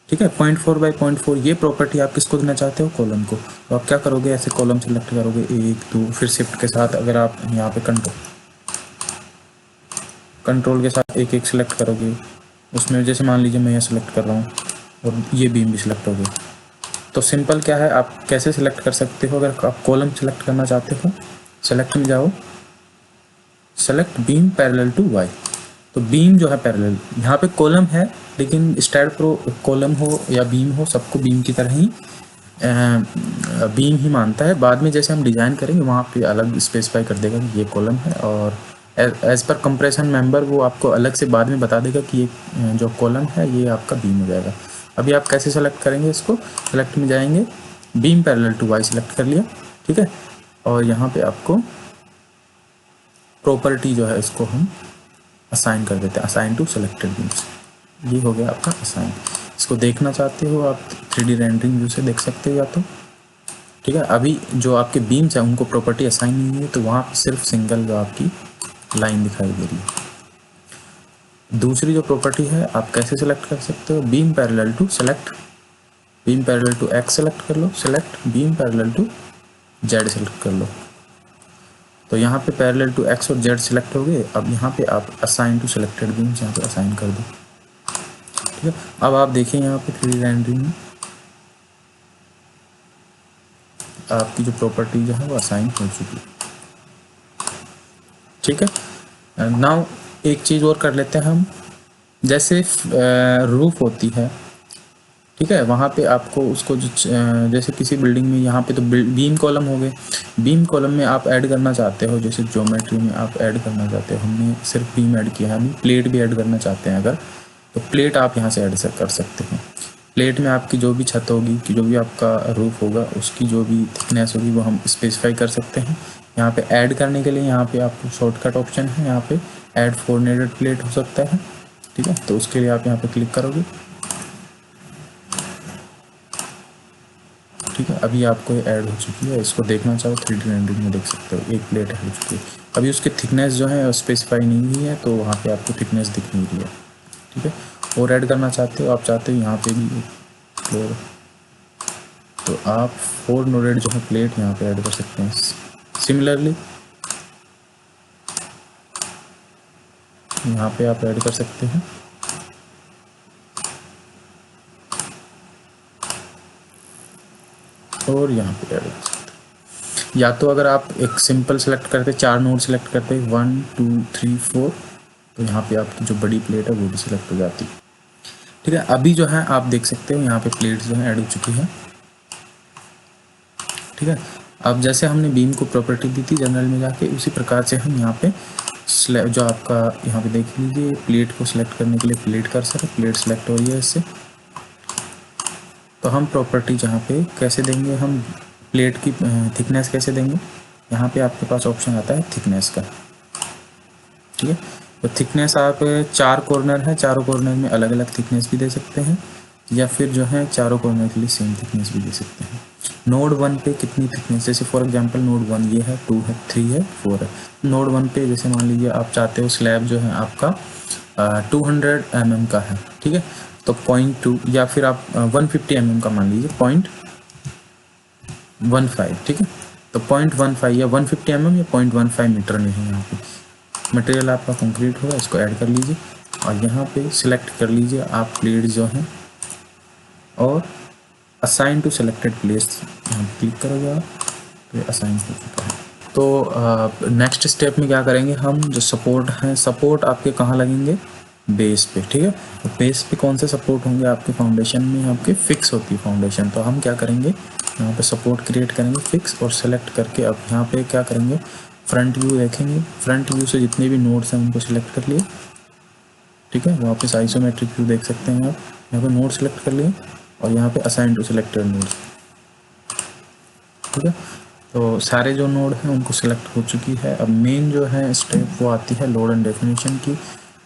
ठीक है, 0.4 बाई 0.4 ये प्रॉपर्टी आप किसको देना चाहते हो, कॉलम को। तो आप क्या करोगे, ऐसे कॉलम सेलेक्ट करोगे 1 2, फिर शिफ्ट के साथ अगर आप यहाँ पे कंट्रोल के साथ एक एक सेलेक्ट करोगे, उसमें जैसे मान लीजिए मैं ये सेलेक्ट कर रहा हूँ और ये बीम भी सिलेक्ट हो गई। तो सिंपल क्या है, आप कैसे सिलेक्ट कर सकते हो, अगर आप कॉलम सेलेक्ट करना चाहते हो, सेलेक्ट में जाओ, select beam parallel to Y. तो बीम जो है पैरेलल, यहाँ पे कॉलम है लेकिन स्टैट प्रो कॉलम हो या बीम हो सबको बीम की तरह ही बीम ही मानता है। बाद में जैसे हम डिज़ाइन करेंगे वहाँ पे अलग स्पेसिफाई कर देगा कि ये कॉलम है, और एज पर कंप्रेशन मेंबर वो आपको अलग से बाद में बता देगा कि ये जो कॉलम है ये आपका बीम हो जाएगा। अभी आप कैसे सेलेक्ट करेंगे, इसको सेलेक्ट में जाएंगे, beam parallel to Y select कर लिया। ठीक है, और यहाँ पे आपको प्रॉपर्टी जो है इसको हम असाइन कर देते हैं, असाइन टू सेलेक्टेड बीम्स। ये हो गया आपका असाइन। इसको देखना चाहते हो आप 3D रेंडरिंग व्यू से देख सकते हो या तो। ठीक है, अभी जो आपके बीम्स हैं उनको प्रॉपर्टी असाइन नहीं है तो वहाँ पे सिर्फ सिंगल जो आपकी लाइन दिखाई दे रही है। दूसरी जो प्रॉपर्टी है आप कैसे सेलेक्ट कर सकते हो, beam parallel to select, beam parallel to X select कर लो, select beam parallel to Z select कर लो। तो यहाँ पे पैरेलल टू एक्स और जेड सेलेक्ट हो गए। अब यहाँ पे आप असाइन टू सेलेक्टेड बीम्स यहाँ पे असाइन कर दो। ठीक है, अब आप देखिए यहाँ पे 3D रेंडरिंग में आपकी जो प्रॉपर्टी जो है वो असाइन हो चुकी है। ठीक है, नाउ एक चीज़ और कर लेते हैं हम, जैसे रूफ होती है। ठीक है, वहाँ पे आपको उसको जैसे किसी बिल्डिंग में यहाँ पे तो बीम कॉलम हो गए, बीम कॉलम में आप ऐड करना चाहते हो, जैसे ज्योमेट्री में आप ऐड करना चाहते हो, हमने सिर्फ बीम ऐड किया है, हम प्लेट भी ऐड करना चाहते हैं अगर, तो प्लेट आप यहाँ से ऐड कर सकते हैं। प्लेट में आपकी जो भी छत होगी कि जो भी आपका रूफ होगा उसकी जो भी थिकनेस होगी वो हम स्पेसिफाई कर सकते हैं। यहाँ पे ऐड करने के लिए यहाँ पे आपको शॉर्टकट ऑप्शन है, यहाँ पे ऐड फोर्नेटेड प्लेट हो सकता है। ठीक है, तो उसके लिए आप यहाँ पे क्लिक करोगे। ठीक है, अभी आपको ये ऐड हो चुकी है, इसको देखना चाहो 3D रेंडरिंग में देख सकते हो, एक प्लेट ऐड हो चुकी है। अभी उसकी थिकनेस जो है स्पेसिफाई नहीं हुई है तो वहाँ पे आपको थिकनेस दिख नहीं रही है। ठीक है, और ऐड करना चाहते हो, आप चाहते हो यहाँ पे भी फ्लोर, तो आप 4 नोडेड जो है प्लेट यहाँ पे ऐड कर सकते हैं। सिमिलरली यहाँ पे आप ऐड कर सकते हैं। और यहाँ पे ऐड कर सकते हैं, या तो अगर आप एक सिंपल सेलेक्ट करते 4 नोड सेलेक्ट करते 1 2 3 4, तो यहाँ पे आपकी जो बड़ी प्लेट है वो भी सिलेक्ट हो जाती है। ठीक है, अभी जो है आप देख सकते हो यहाँ पे प्लेट जो है ऐड हो चुकी है। ठीक है, अब जैसे हमने बीम को प्रॉपर्टी दी थी जनरल में जाके, उसी प्रकार से हम यहाँ पे जो आपका यहाँ पे देख लीजिए, प्लेट को सिलेक्ट करने के लिए प्लेट कर्सर है, प्लेट सेलेक्ट हो रही है इससे। तो हम प्रॉपर्टी जहाँ पे कैसे देंगे, हम प्लेट की थिकनेस कैसे देंगे, यहाँ पे आपके पास ऑप्शन आता है थिकनेस का। ठीक है, तो थिकनेस आप 4 कॉर्नर है, चारों कॉर्नर में अलग अलग थिकनेस भी दे सकते हैं, या फिर जो है चारों कॉर्नर के लिए सेम थिकनेस भी दे सकते हैं। नोड 1 पे कितनी थिकनेस, जैसे फॉर एग्जांपल नोड 1 ये है, 2 है, 3 है, 4 है। नोड 1 पे जैसे मान लीजिए आप चाहते हो स्लैब जो है आपका 200 mm का है, ठीक है, तो 0.2 या फिर आप 150 mm का मान लीजिए 0.15, ठीक है, तो 0.15 या 150 mm या 0.15 मीटर में है। यहाँ पे मटेरियल आपका कंक्रीट होगा, इसको ऐड कर लीजिए और यहाँ पे सिलेक्ट कर लीजिए आप प्लेट जो है, और असाइन टू सेलेक्टेड प्लेस यहाँ क्लिक करोगे आप, तो ये असाइन हो चुका है। तो नेक्स्ट स्टेप में क्या करेंगे, हम जो सपोर्ट हैं, सपोर्ट आपके कहाँ लगेंगे, बेस पे, ठीक है। तो बेस पे कौन से सपोर्ट होंगे आपके फाउंडेशन में, आपके फिक्स होती है फाउंडेशन, तो हम क्या करेंगे, यहाँ पे सपोर्ट क्रिएट करेंगे फिक्स, और सेलेक्ट करके अब यहाँ पे क्या करेंगे, फ्रंट व्यू देखेंगे। फ्रंट व्यू से जितने भी नोड्स हैं उनको सिलेक्ट कर लिए, ठीक है। वापस आइसोमेट्रिक व्यू देख सकते हैं आप, यहाँ पे नोड सेलेक्ट कर लिए और यहाँ पे असाइन टू सिलेक्टेड नोड्स, ठीक है। तो सारे जो नोड हैं उनको सिलेक्ट हो चुकी है। अब मेन जो है स्टेप वो आती है लोड एंड डेफिनेशन की।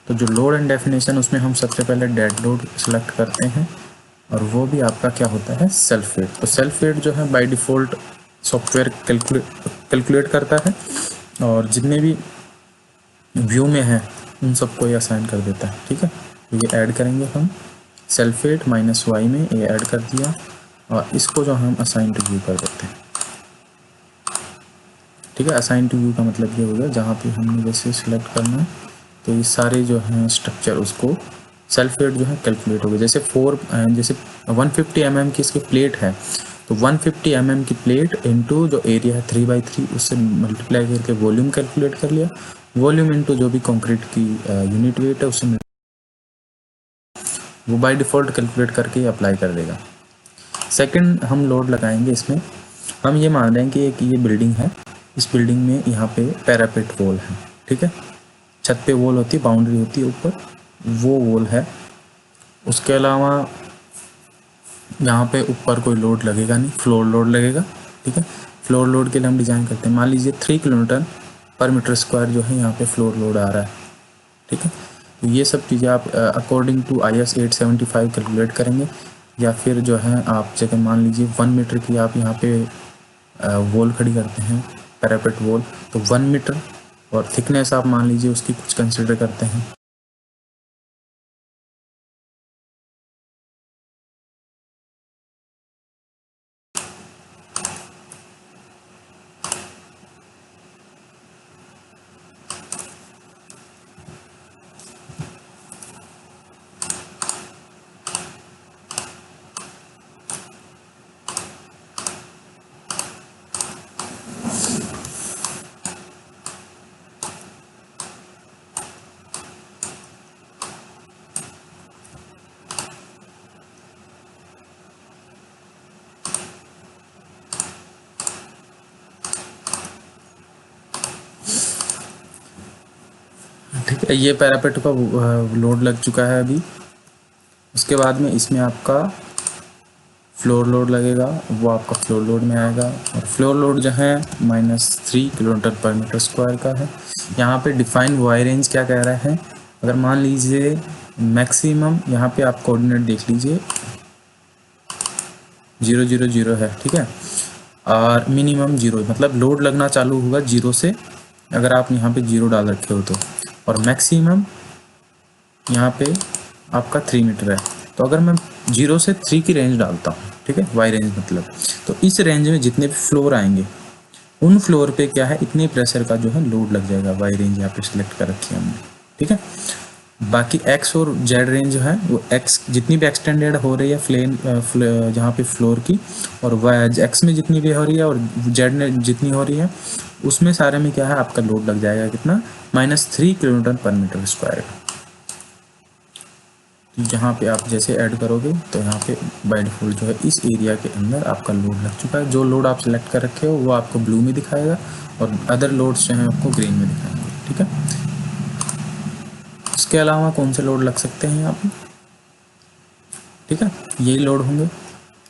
तो जो लोड एंड डेफिनेशन, उसमें हम सबसे पहले डेड लोड सेलेक्ट करते हैं, और वो भी आपका क्या होता है, सेल्फ वेट। तो सेल्फ वेट जो है बाय डिफ़ॉल्ट सॉफ्टवेयर कैलकुलेट करता है, और जितने भी व्यू में है उन सबको ये असाइन कर देता है, ठीक है। तो ये ऐड करेंगे हम, सेल्फ वेट -y में ये ऐड कर दिया, और इसको जो हम असाइन टू व्यू कर देते हैं, ठीक है। असाइन टू व्यू का मतलब ये हो गया, जहाँ पे हमने जैसे सिलेक्ट करना है तो ये सारे जो हैं स्ट्रक्चर उसको सेल्फ वेट जो है कैलकुलेट हो गए। जैसे 150 mm की इसकी प्लेट है, तो 150 mm की प्लेट इनटू जो एरिया है 3/3, उससे मल्टीप्लाई करके वॉल्यूम कैलकुलेट कर लिया, वॉल्यूम इनटू जो भी कंक्रीट की यूनिट वेट है उससे वो बाय डिफ़ॉल्ट कैलकुलेट करके अप्लाई कर देगा। सेकंड हम लोड लगाएंगे इसमें, हम ये मान रहे हैं कि एक ये बिल्डिंग है, इस बिल्डिंग में यहाँ पे पैरापेट वॉल है, ठीक है, छत पे वॉल होती है, बाउंड्री होती है ऊपर, वो वॉल है। उसके अलावा यहाँ पे ऊपर कोई लोड लगेगा नहीं, फ्लोर लोड लगेगा, ठीक है। फ्लोर लोड के लिए हम डिज़ाइन करते हैं, मान लीजिए 3 किलोमीटर पर मीटर स्क्वायर जो है यहाँ पे फ्लोर लोड आ रहा है, ठीक है। तो ये सब चीज़ें आप अकॉर्डिंग टू IS 875 कैलकुलेट करेंगे, या फिर जो है आप जगह मान लीजिए 1 मीटर की आप यहाँ पे वॉल खड़ी करते हैं, पैरापेट वॉल, तो 1 मीटर, और थिकनेस आप मान लीजिए उसकी कुछ कंसिडर करते हैं। ठीक है, ये पैरापेट का लोड लग चुका है अभी। उसके बाद में इसमें आपका फ्लोर लोड लगेगा, वो आपका फ्लोर लोड में आएगा, और फ्लोर लोड जो है -3 किलोमीटर पर मीटर स्क्वायर का है। यहाँ पे डिफाइन वाई रेंज क्या कह रहा है, अगर मान लीजिए मैक्सिमम यहाँ पे आप कोऑर्डिनेट देख लीजिए 000 है, ठीक है, और मिनिमम 0, मतलब लोड लगना चालू होगा 0 से, अगर आप यहाँ पे 0 डाल रखे हो तो, और मैक्सिमम यहाँ पे आपका 3 मीटर है। तो अगर मैं 0 से 3 की रेंज डालता हूँ, ठीक है, वाई रेंज मतलब, तो इस रेंज में जितने भी फ्लोर आएंगे उन फ्लोर पे क्या है, इतने प्रेशर का जो है लोड लग जाएगा। वाई रेंज यहाँ पे सिलेक्ट कर रखी है हमने, ठीक है। बाकी एक्स और जेड रेंज जो है वो एक्स जितनी भी एक्सटेंडेड हो रही है जहाँ पे फ्लोर की, और एक्स में जितनी भी हो रही है और जेड में जितनी हो रही है, उसमें सारे में क्या है आपका लोड लग जाएगा कितना, -3 किलोमीटर पर मीटर स्क्वायर। यहाँ पे आप जैसे ऐड करोगे तो यहाँ पे बाय डिफॉल्ट जो है इस एरिया के अंदर आपका लोड लग चुका है। जो लोड आप सिलेक्ट कर रखे हो वो आपको ब्लू में दिखाएगा, और अदर लोड्स जो हैं आपको ग्रीन में दिखाएंगे, ठीक है। इसके अलावा कौन से लोड लग सकते हैं यहाँ पे, ठीक है, यही लोड होंगे।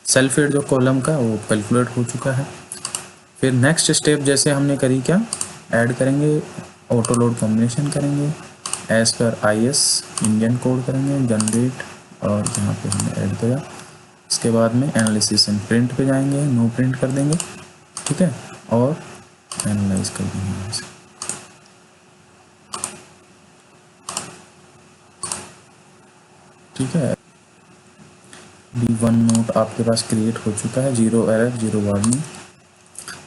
सल्फेट जो कॉलम का वो कैलकुलेट हो चुका है। फिर नेक्स्ट स्टेप जैसे हमने करी क्या, ऐड करेंगे, ऑटो लोड कॉम्बिनेशन करेंगे, एज पर IS इंडियन कोड करेंगे, जनरेट, और यहाँ पे हमने ऐड किया। इसके बाद में एनालिसिस एंड प्रिंट पे जाएंगे, नो प्रिंट कर देंगे, ठीक है, और एनालाइज कर देंगे यहाँ से। ठीक है, B1 नोट आपके पास क्रिएट हो चुका है, 0 एरर 0 वार्निंग।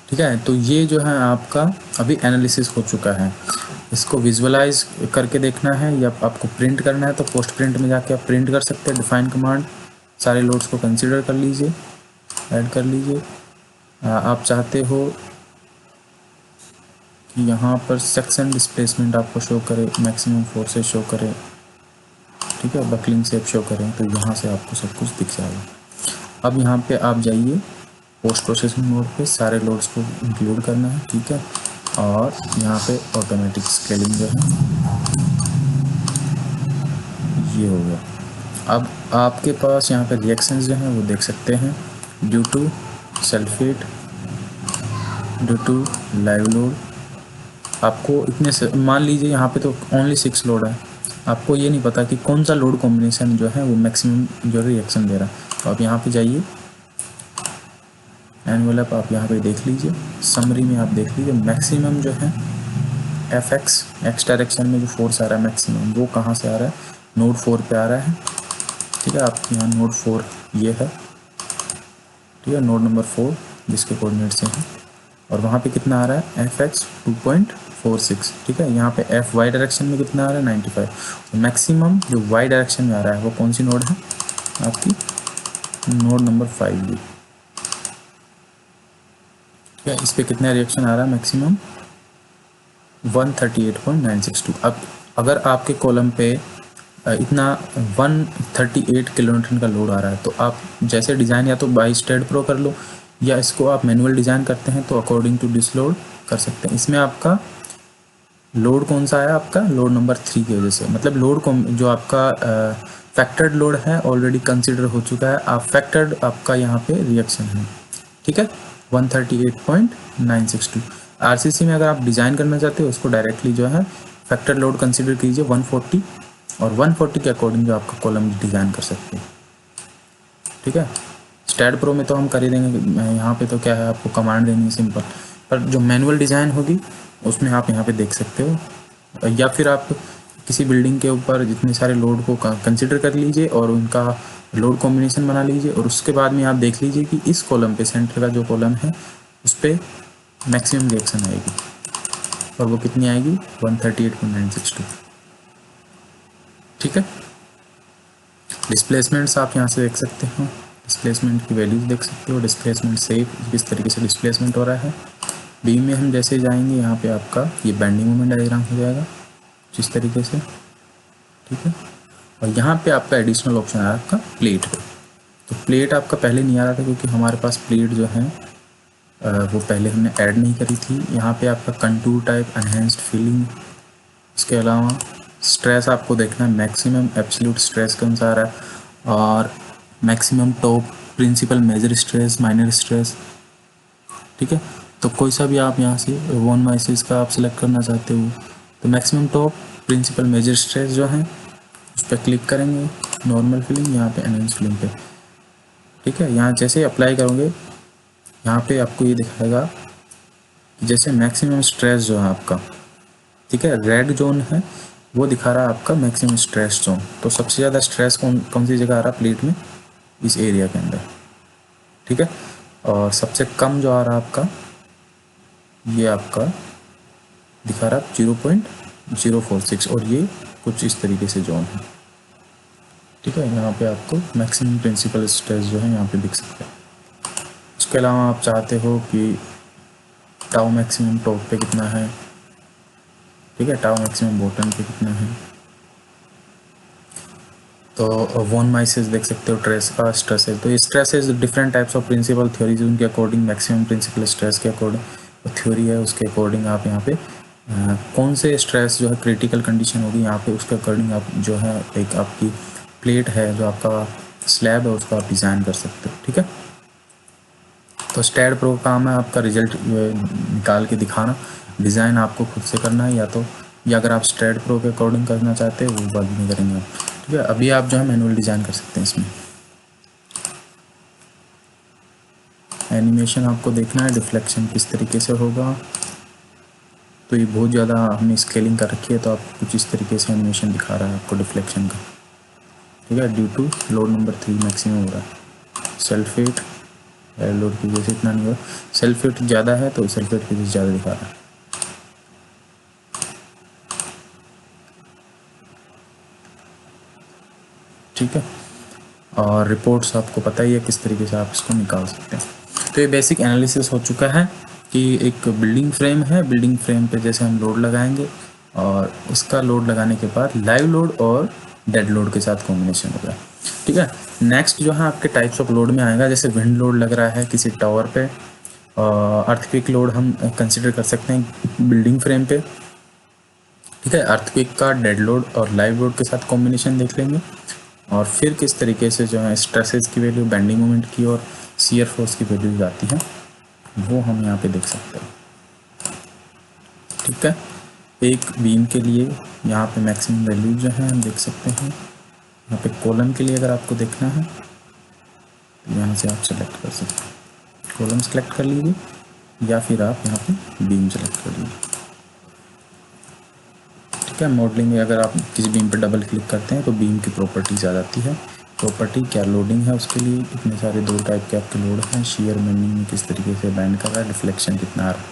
ठीक है, तो ये जो है आपका अभी एनालिसिस हो चुका है। इसको विजुअलाइज करके देखना है या आपको प्रिंट करना है तो पोस्ट प्रिंट में जाके आप प्रिंट कर सकते हैं। डिफाइन कमांड, सारे लोड्स को कंसीडर कर लीजिए, ऐड कर लीजिए। आप चाहते हो कि यहाँ पर सेक्शन डिस्प्लेसमेंट आपको शो करे, मैक्सिमम फोर्सेस शो करे, ठीक है, बकलिंग शेप शो करें, तो यहाँ से आपको सब कुछ दिख जाएगा। अब यहाँ पे आप जाइए पोस्ट प्रोसेसिंग मोड पे, सारे लोड्स को इंक्लूड करना है, ठीक है, और यहाँ पे ऑटोमेटिक स्केलिंग जो है ये हो गया। अब आपके पास यहाँ पे रिएक्शंस जो हैं वो देख सकते हैं, due to self weight, due to live load. आपको इतने से मान लीजिए यहाँ पे तो ओनली 6 लोड है, आपको ये नहीं पता कि कौन सा लोड कॉम्बिनेशन जो है वो मैक्सिमम जो रिएक्शन दे रहा है। तो आप यहाँ पे जाइए, एनवेलप आप यहाँ पे देख लीजिए, समरी में आप देख लीजिए मैक्सिमम जो है FX एक्स डायरेक्शन में जो फोर्स आ रहा है मैक्सिमम, वो कहाँ से आ रहा है, नोड 4 पे आ रहा है। ठीक है, आपके यहाँ नोड 4 ये है, ठीक है, नोड नंबर 4 जिसके कोऑर्डिनेट से है, और वहाँ पे कितना आ रहा है FX 2.46। ठीक है, यहाँ पे FY डायरेक्शन में कितना आ रहा है 95। तो मैक्सिमम जो Y डायरेक्शन में आ रहा है वो कौन सी नोड है आपकी, नोड नंबर 5 भी। ठीक है, इस पर कितना रिएक्शन आ रहा है मैक्सिमम 138.962। अब अगर आपके कॉलम पे इतना 138 किलोन्यूटन का लोड आ रहा है तो आप जैसे डिज़ाइन या तो बाई स्टेड प्रो कर लो, या इसको आप मैनुअल डिज़ाइन करते हैं तो अकॉर्डिंग टू दिस लोड कर सकते हैं। इसमें आपका लोड कौन सा आया, आपका लोड नंबर 3 की वजह से, मतलब लोड जो आपका फैक्टर्ड लोड है ऑलरेडी कंसिडर हो चुका है, आप फैक्टर्ड आपका यहाँ पे रिएक्शन है। ठीक है, 138.962। RCC में अगर आप डिज़ाइन करना चाहते हो उसको डायरेक्टली जो है फैक्टर लोड कंसिडर कीजिए 140, और 140 के अकॉर्डिंग जो आपका कॉलम डिज़ाइन कर सकते हैं। ठीक है, स्टैड प्रो में तो हम कर ही देंगे, यहाँ पे तो क्या है आपको कमांड देनी है सिंपल, पर जो मैनुअल डिज़ाइन होगी उसमें आप यहाँ पे देख सकते हो, या फिर आप किसी बिल्डिंग के ऊपर जितने सारे लोड को कंसिडर कर लीजिए और उनका लोड कॉम्बिनेशन बना लीजिए, और उसके बाद में आप देख लीजिए कि इस कॉलम पे सेंटर का जो कॉलम है उस पर मैक्सिमम रिएक्शन आएगी, और वो कितनी आएगी 138.962। ठीक है, डिस्प्लेसमेंट्स आप यहाँ से देख सकते हो, डिस्प्लेसमेंट की वैल्यूज देख सकते हो, डिस्प्लेसमेंट सेफ किस तरीके से डिस्प्लेसमेंट हो रहा है। बीम में हम जैसे जाएंगे यहाँ पे आपका ये बेंडिंग मोमेंट डायग्राम हो जाएगा जिस तरीके से। ठीक है, और यहाँ पे आपका एडिशनल ऑप्शन आ रहा है आपका प्लेट पे। तो प्लेट आपका पहले नहीं आ रहा था क्योंकि हमारे पास प्लेट जो है वो पहले हमने ऐड नहीं करी थी। यहाँ पे आपका कंटूर टाइप, एनहेंस्ड फीलिंग, इसके अलावा स्ट्रेस आपको देखना है, मैक्सिमम एब्सोल्यूट स्ट्रेस कौन सा आ रहा है, और maximum top, principal major stress, minor stress. ठीक है, तो कोई सा भी आप यहाँ से वॉन माइसिस का आप सिलेक्ट करना चाहते हो तो maximum top, principal major stress जो है उस पर क्लिक करेंगे, नॉर्मल फीलिंग, यहाँ पे एनहेंस्ड फीलिंग पे। ठीक है, यहाँ जैसे अप्लाई करोगे यहाँ पे आपको ये दिखाएगा कि जैसे मैक्सिमम स्ट्रेस जो है आपका, ठीक है, रेड जोन है वो दिखा रहा है आपका मैक्सिमम स्ट्रेस जोन। तो सबसे ज़्यादा स्ट्रेस कौन सी जगह आ रहा है प्लेट में, इस एरिया के अंदर। ठीक है, और सबसे कम जो आ रहा है आपका ये आपका दिखा रहा है 0.046, और ये कुछ इस तरीके से जोन है। ठीक है, यहाँ पे आपको मैक्सिमम प्रिंसिपल स्ट्रेस जो है यहाँ पे दिख सकता है। उसके अलावा आप चाहते हो कि टाउ मैक्सिमम टॉप पे कितना है, ठीक है, टाउ मैक्सिमम बॉटम पे कितना है, तो वॉन माइसिस देख सकते हो, ट्रेस का स्ट्रेस है। तो ये स्ट्रेस है different types of principal theories, उनके अकॉर्डिंग मैक्सिमम प्रिंसिपल स्ट्रेस के अकॉर्डिंग थ्योरी है, उसके अकॉर्डिंग आप यहाँ पे कौन से स्ट्रेस जो है क्रिटिकल कंडीशन होगी यहाँ पे उसके अकॉर्डिंग आप जो है एक आपकी प्लेट है जो आपका स्लैब है उसको आप डिज़ाइन कर सकते हो। ठीक है। तो स्टैड प्रो का काम है आपका रिजल्ट निकाल के दिखाना, डिज़ाइन आपको खुद से करना है, या अगर आप स्टैड प्रो के अकॉर्डिंग करना चाहते हैं वो बाद में करेंगे आप। ठीक है, अभी आप जो है मैनुअल डिज़ाइन कर सकते हैं इसमें। एनिमेशन आपको देखना है डिफ्लेक्शन किस तरीके से होगा, तो ये बहुत ज़्यादा हमने स्केलिंग कर रखी है, तो आप कुछ इस तरीके से एनिमेशन दिखा रहा है आपको डिफ्लेक्शन का। ठीक है, due to load number 3 maximum हो रहा है। सेल्फ वेट लोड की वजह से इतना नहीं हो, सेल्फ वेट ज़्यादा है तो सेल्फ वेट की वजह से ज़्यादा दिखा रहा है। ठीक है, और रिपोर्ट्स आपको पता ही है किस तरीके से आप इसको निकाल सकते हैं। तो ये बेसिक एनालिसिस हो चुका है कि एक बिल्डिंग फ्रेम है, बिल्डिंग फ्रेम पे जैसे हम लोड लगाएंगे और उसका लोड लगाने के बाद लाइव लोड और डेड लोड के साथ कॉम्बिनेशन होगा। ठीक है, नेक्स्ट जो है आपके टाइप्स ऑफ लोड में आएगा, जैसे विंड लोड लग रहा है किसी टावर पे, अर्थक्वेक लोड हम कंसिडर कर सकते हैं बिल्डिंग फ्रेम पे। ठीक है, अर्थक्वेक का डेड लोड और लाइव लोड के साथ कॉम्बिनेशन देख लेंगे, और फिर किस तरीके से जो है स्ट्रेसेस की वैल्यू, बेंडिंग मोमेंट की और शियर फोर्स की वैल्यू आती है वो हम यहाँ पे देख सकते हैं। ठीक है, एक बीम के लिए यहाँ पे मैक्सिमम वैल्यू जो है हम देख सकते हैं। यहाँ पे कॉलम के लिए अगर आपको देखना है तो यहाँ से आप सेलेक्ट कर सकते हैं, कॉलम सेलेक्ट कर लीजिए, या फिर आप यहाँ पे बीम सेलेक्ट कर लीजिए। ठीक है, मॉडलिंग में अगर आप किसी बीम पे डबल क्लिक करते हैं तो बीम की प्रॉपर्टीज आ जाती है। प्रॉपर्टी क्या लोडिंग है उसके लिए, इतने सारे 2 टाइप के आपके लोड हैं, शियर बेंडिंग में किस तरीके से बैंड कर रहा है, डिफ्लेक्शन कितना आ रहा है,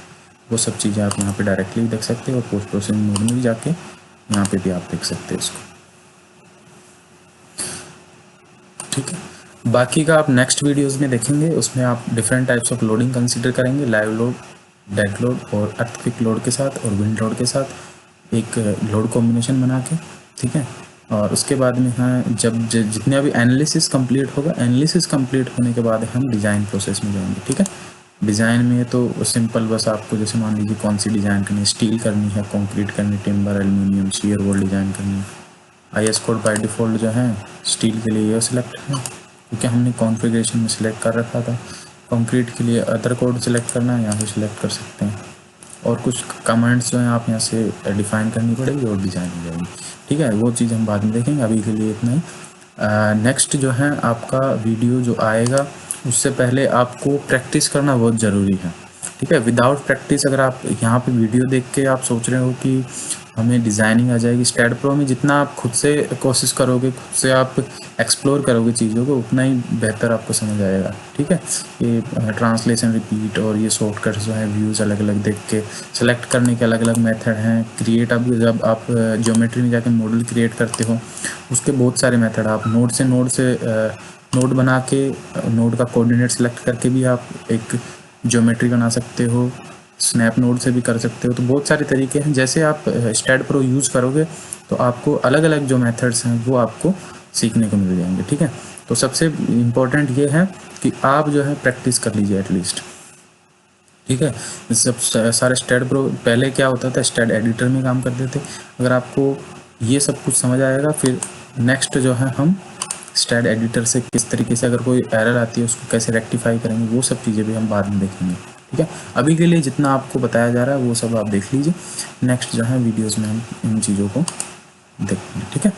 वो सब चीज़ें आप यहाँ पे डायरेक्टली देख सकते हैं, और पोस्ट प्रोसेसिंग मोड में भी जाके यहाँ पे भी आप देख सकते हैं इसको। ठीक है, बाकी का आप नेक्स्ट वीडियोस में देखेंगे, उसमें आप different types of loading consider करेंगे, लाइव लोड, डेड लोड और अर्थक्वेक लोड के साथ और विंड लोड के साथ एक लोड कॉम्बिनेशन बना के। ठीक है, और उसके बाद में हाँ जब जितने भी एनालिसिस कंप्लीट होगा, एनालिसिस कंप्लीट होने के बाद हम डिज़ाइन प्रोसेस में जाएंगे। ठीक है, डिज़ाइन में तो सिंपल बस आपको जैसे मान लीजिए कौन सी डिज़ाइन करनी है, स्टील करनी है, कंक्रीट करनी, timber, aluminium, shear wall design करनी है। IS कोड बाय डिफ़ॉल्ट जो है स्टील के लिए ये सिलेक्ट है, क्योंकि हमने कॉन्फ़िगरेशन में सिलेक्ट कर रखा था। कंक्रीट के लिए अदर कोड सिलेक्ट करना है, यहाँ से सिलेक्ट कर सकते हैं, और कुछ कमेंट्स जो हैं आप यहाँ से डिफ़ाइन करनी पड़ेगी और डिज़ाइन हो जाएगी। ठीक है, वो चीज़ हम बाद में देखेंगे, अभी के लिए इतना ही। नेक्स्ट जो है आपका वीडियो जो आएगा उससे पहले आपको प्रैक्टिस करना बहुत ज़रूरी है। ठीक है, विदाउट प्रैक्टिस अगर आप यहाँ पे वीडियो देख के आप सोच रहे हो कि हमें डिज़ाइनिंग आ जाएगी, स्टैड प्रो में जितना आप खुद से कोशिश करोगे, खुद से आप एक्सप्लोर करोगे चीज़ों को, उतना ही बेहतर आपको समझ आएगा। ठीक है, ये ट्रांसलेशन, रिपीट और ये शॉर्टकट जो है, व्यूज़ अलग अलग देख के सेलेक्ट करने के अलग अलग मेथड हैं। क्रिएट, अब जब आप ज्योमेट्री में जाके मॉडल क्रिएट करते हो उसके बहुत सारे मेथड, आप नोड बना के नोड का कोऑर्डिनेट सेलेक्ट करके भी आप एक ज्योमेट्री बना सकते हो, स्नैप नोड से भी कर सकते हो। तो बहुत सारे तरीके हैं, जैसे आप स्टैड प्रो यूज़ करोगे तो आपको अलग अलग जो मेथड्स हैं वो आपको सीखने को मिल जाएंगे। ठीक है, तो सबसे इम्पोर्टेंट ये है कि आप जो है प्रैक्टिस कर लीजिए एटलीस्ट। ठीक है, सब सारे स्टैड प्रो, पहले क्या होता था स्टैड एडिटर में काम करते थे। अगर आपको ये सब कुछ समझ आएगा, फिर नेक्स्ट जो है हम स्टैड एडिटर से किस तरीके से अगर कोई एरर आती है उसको कैसे रेक्टिफाई करेंगे, वो सब चीज़ें भी हम बाद में देखेंगे। ठीक है, अभी के लिए जितना आपको बताया जा रहा है वो सब आप देख लीजिए, नेक्स्ट जो है वीडियोस में हम इन चीज़ों को देखेंगे। ठीक है।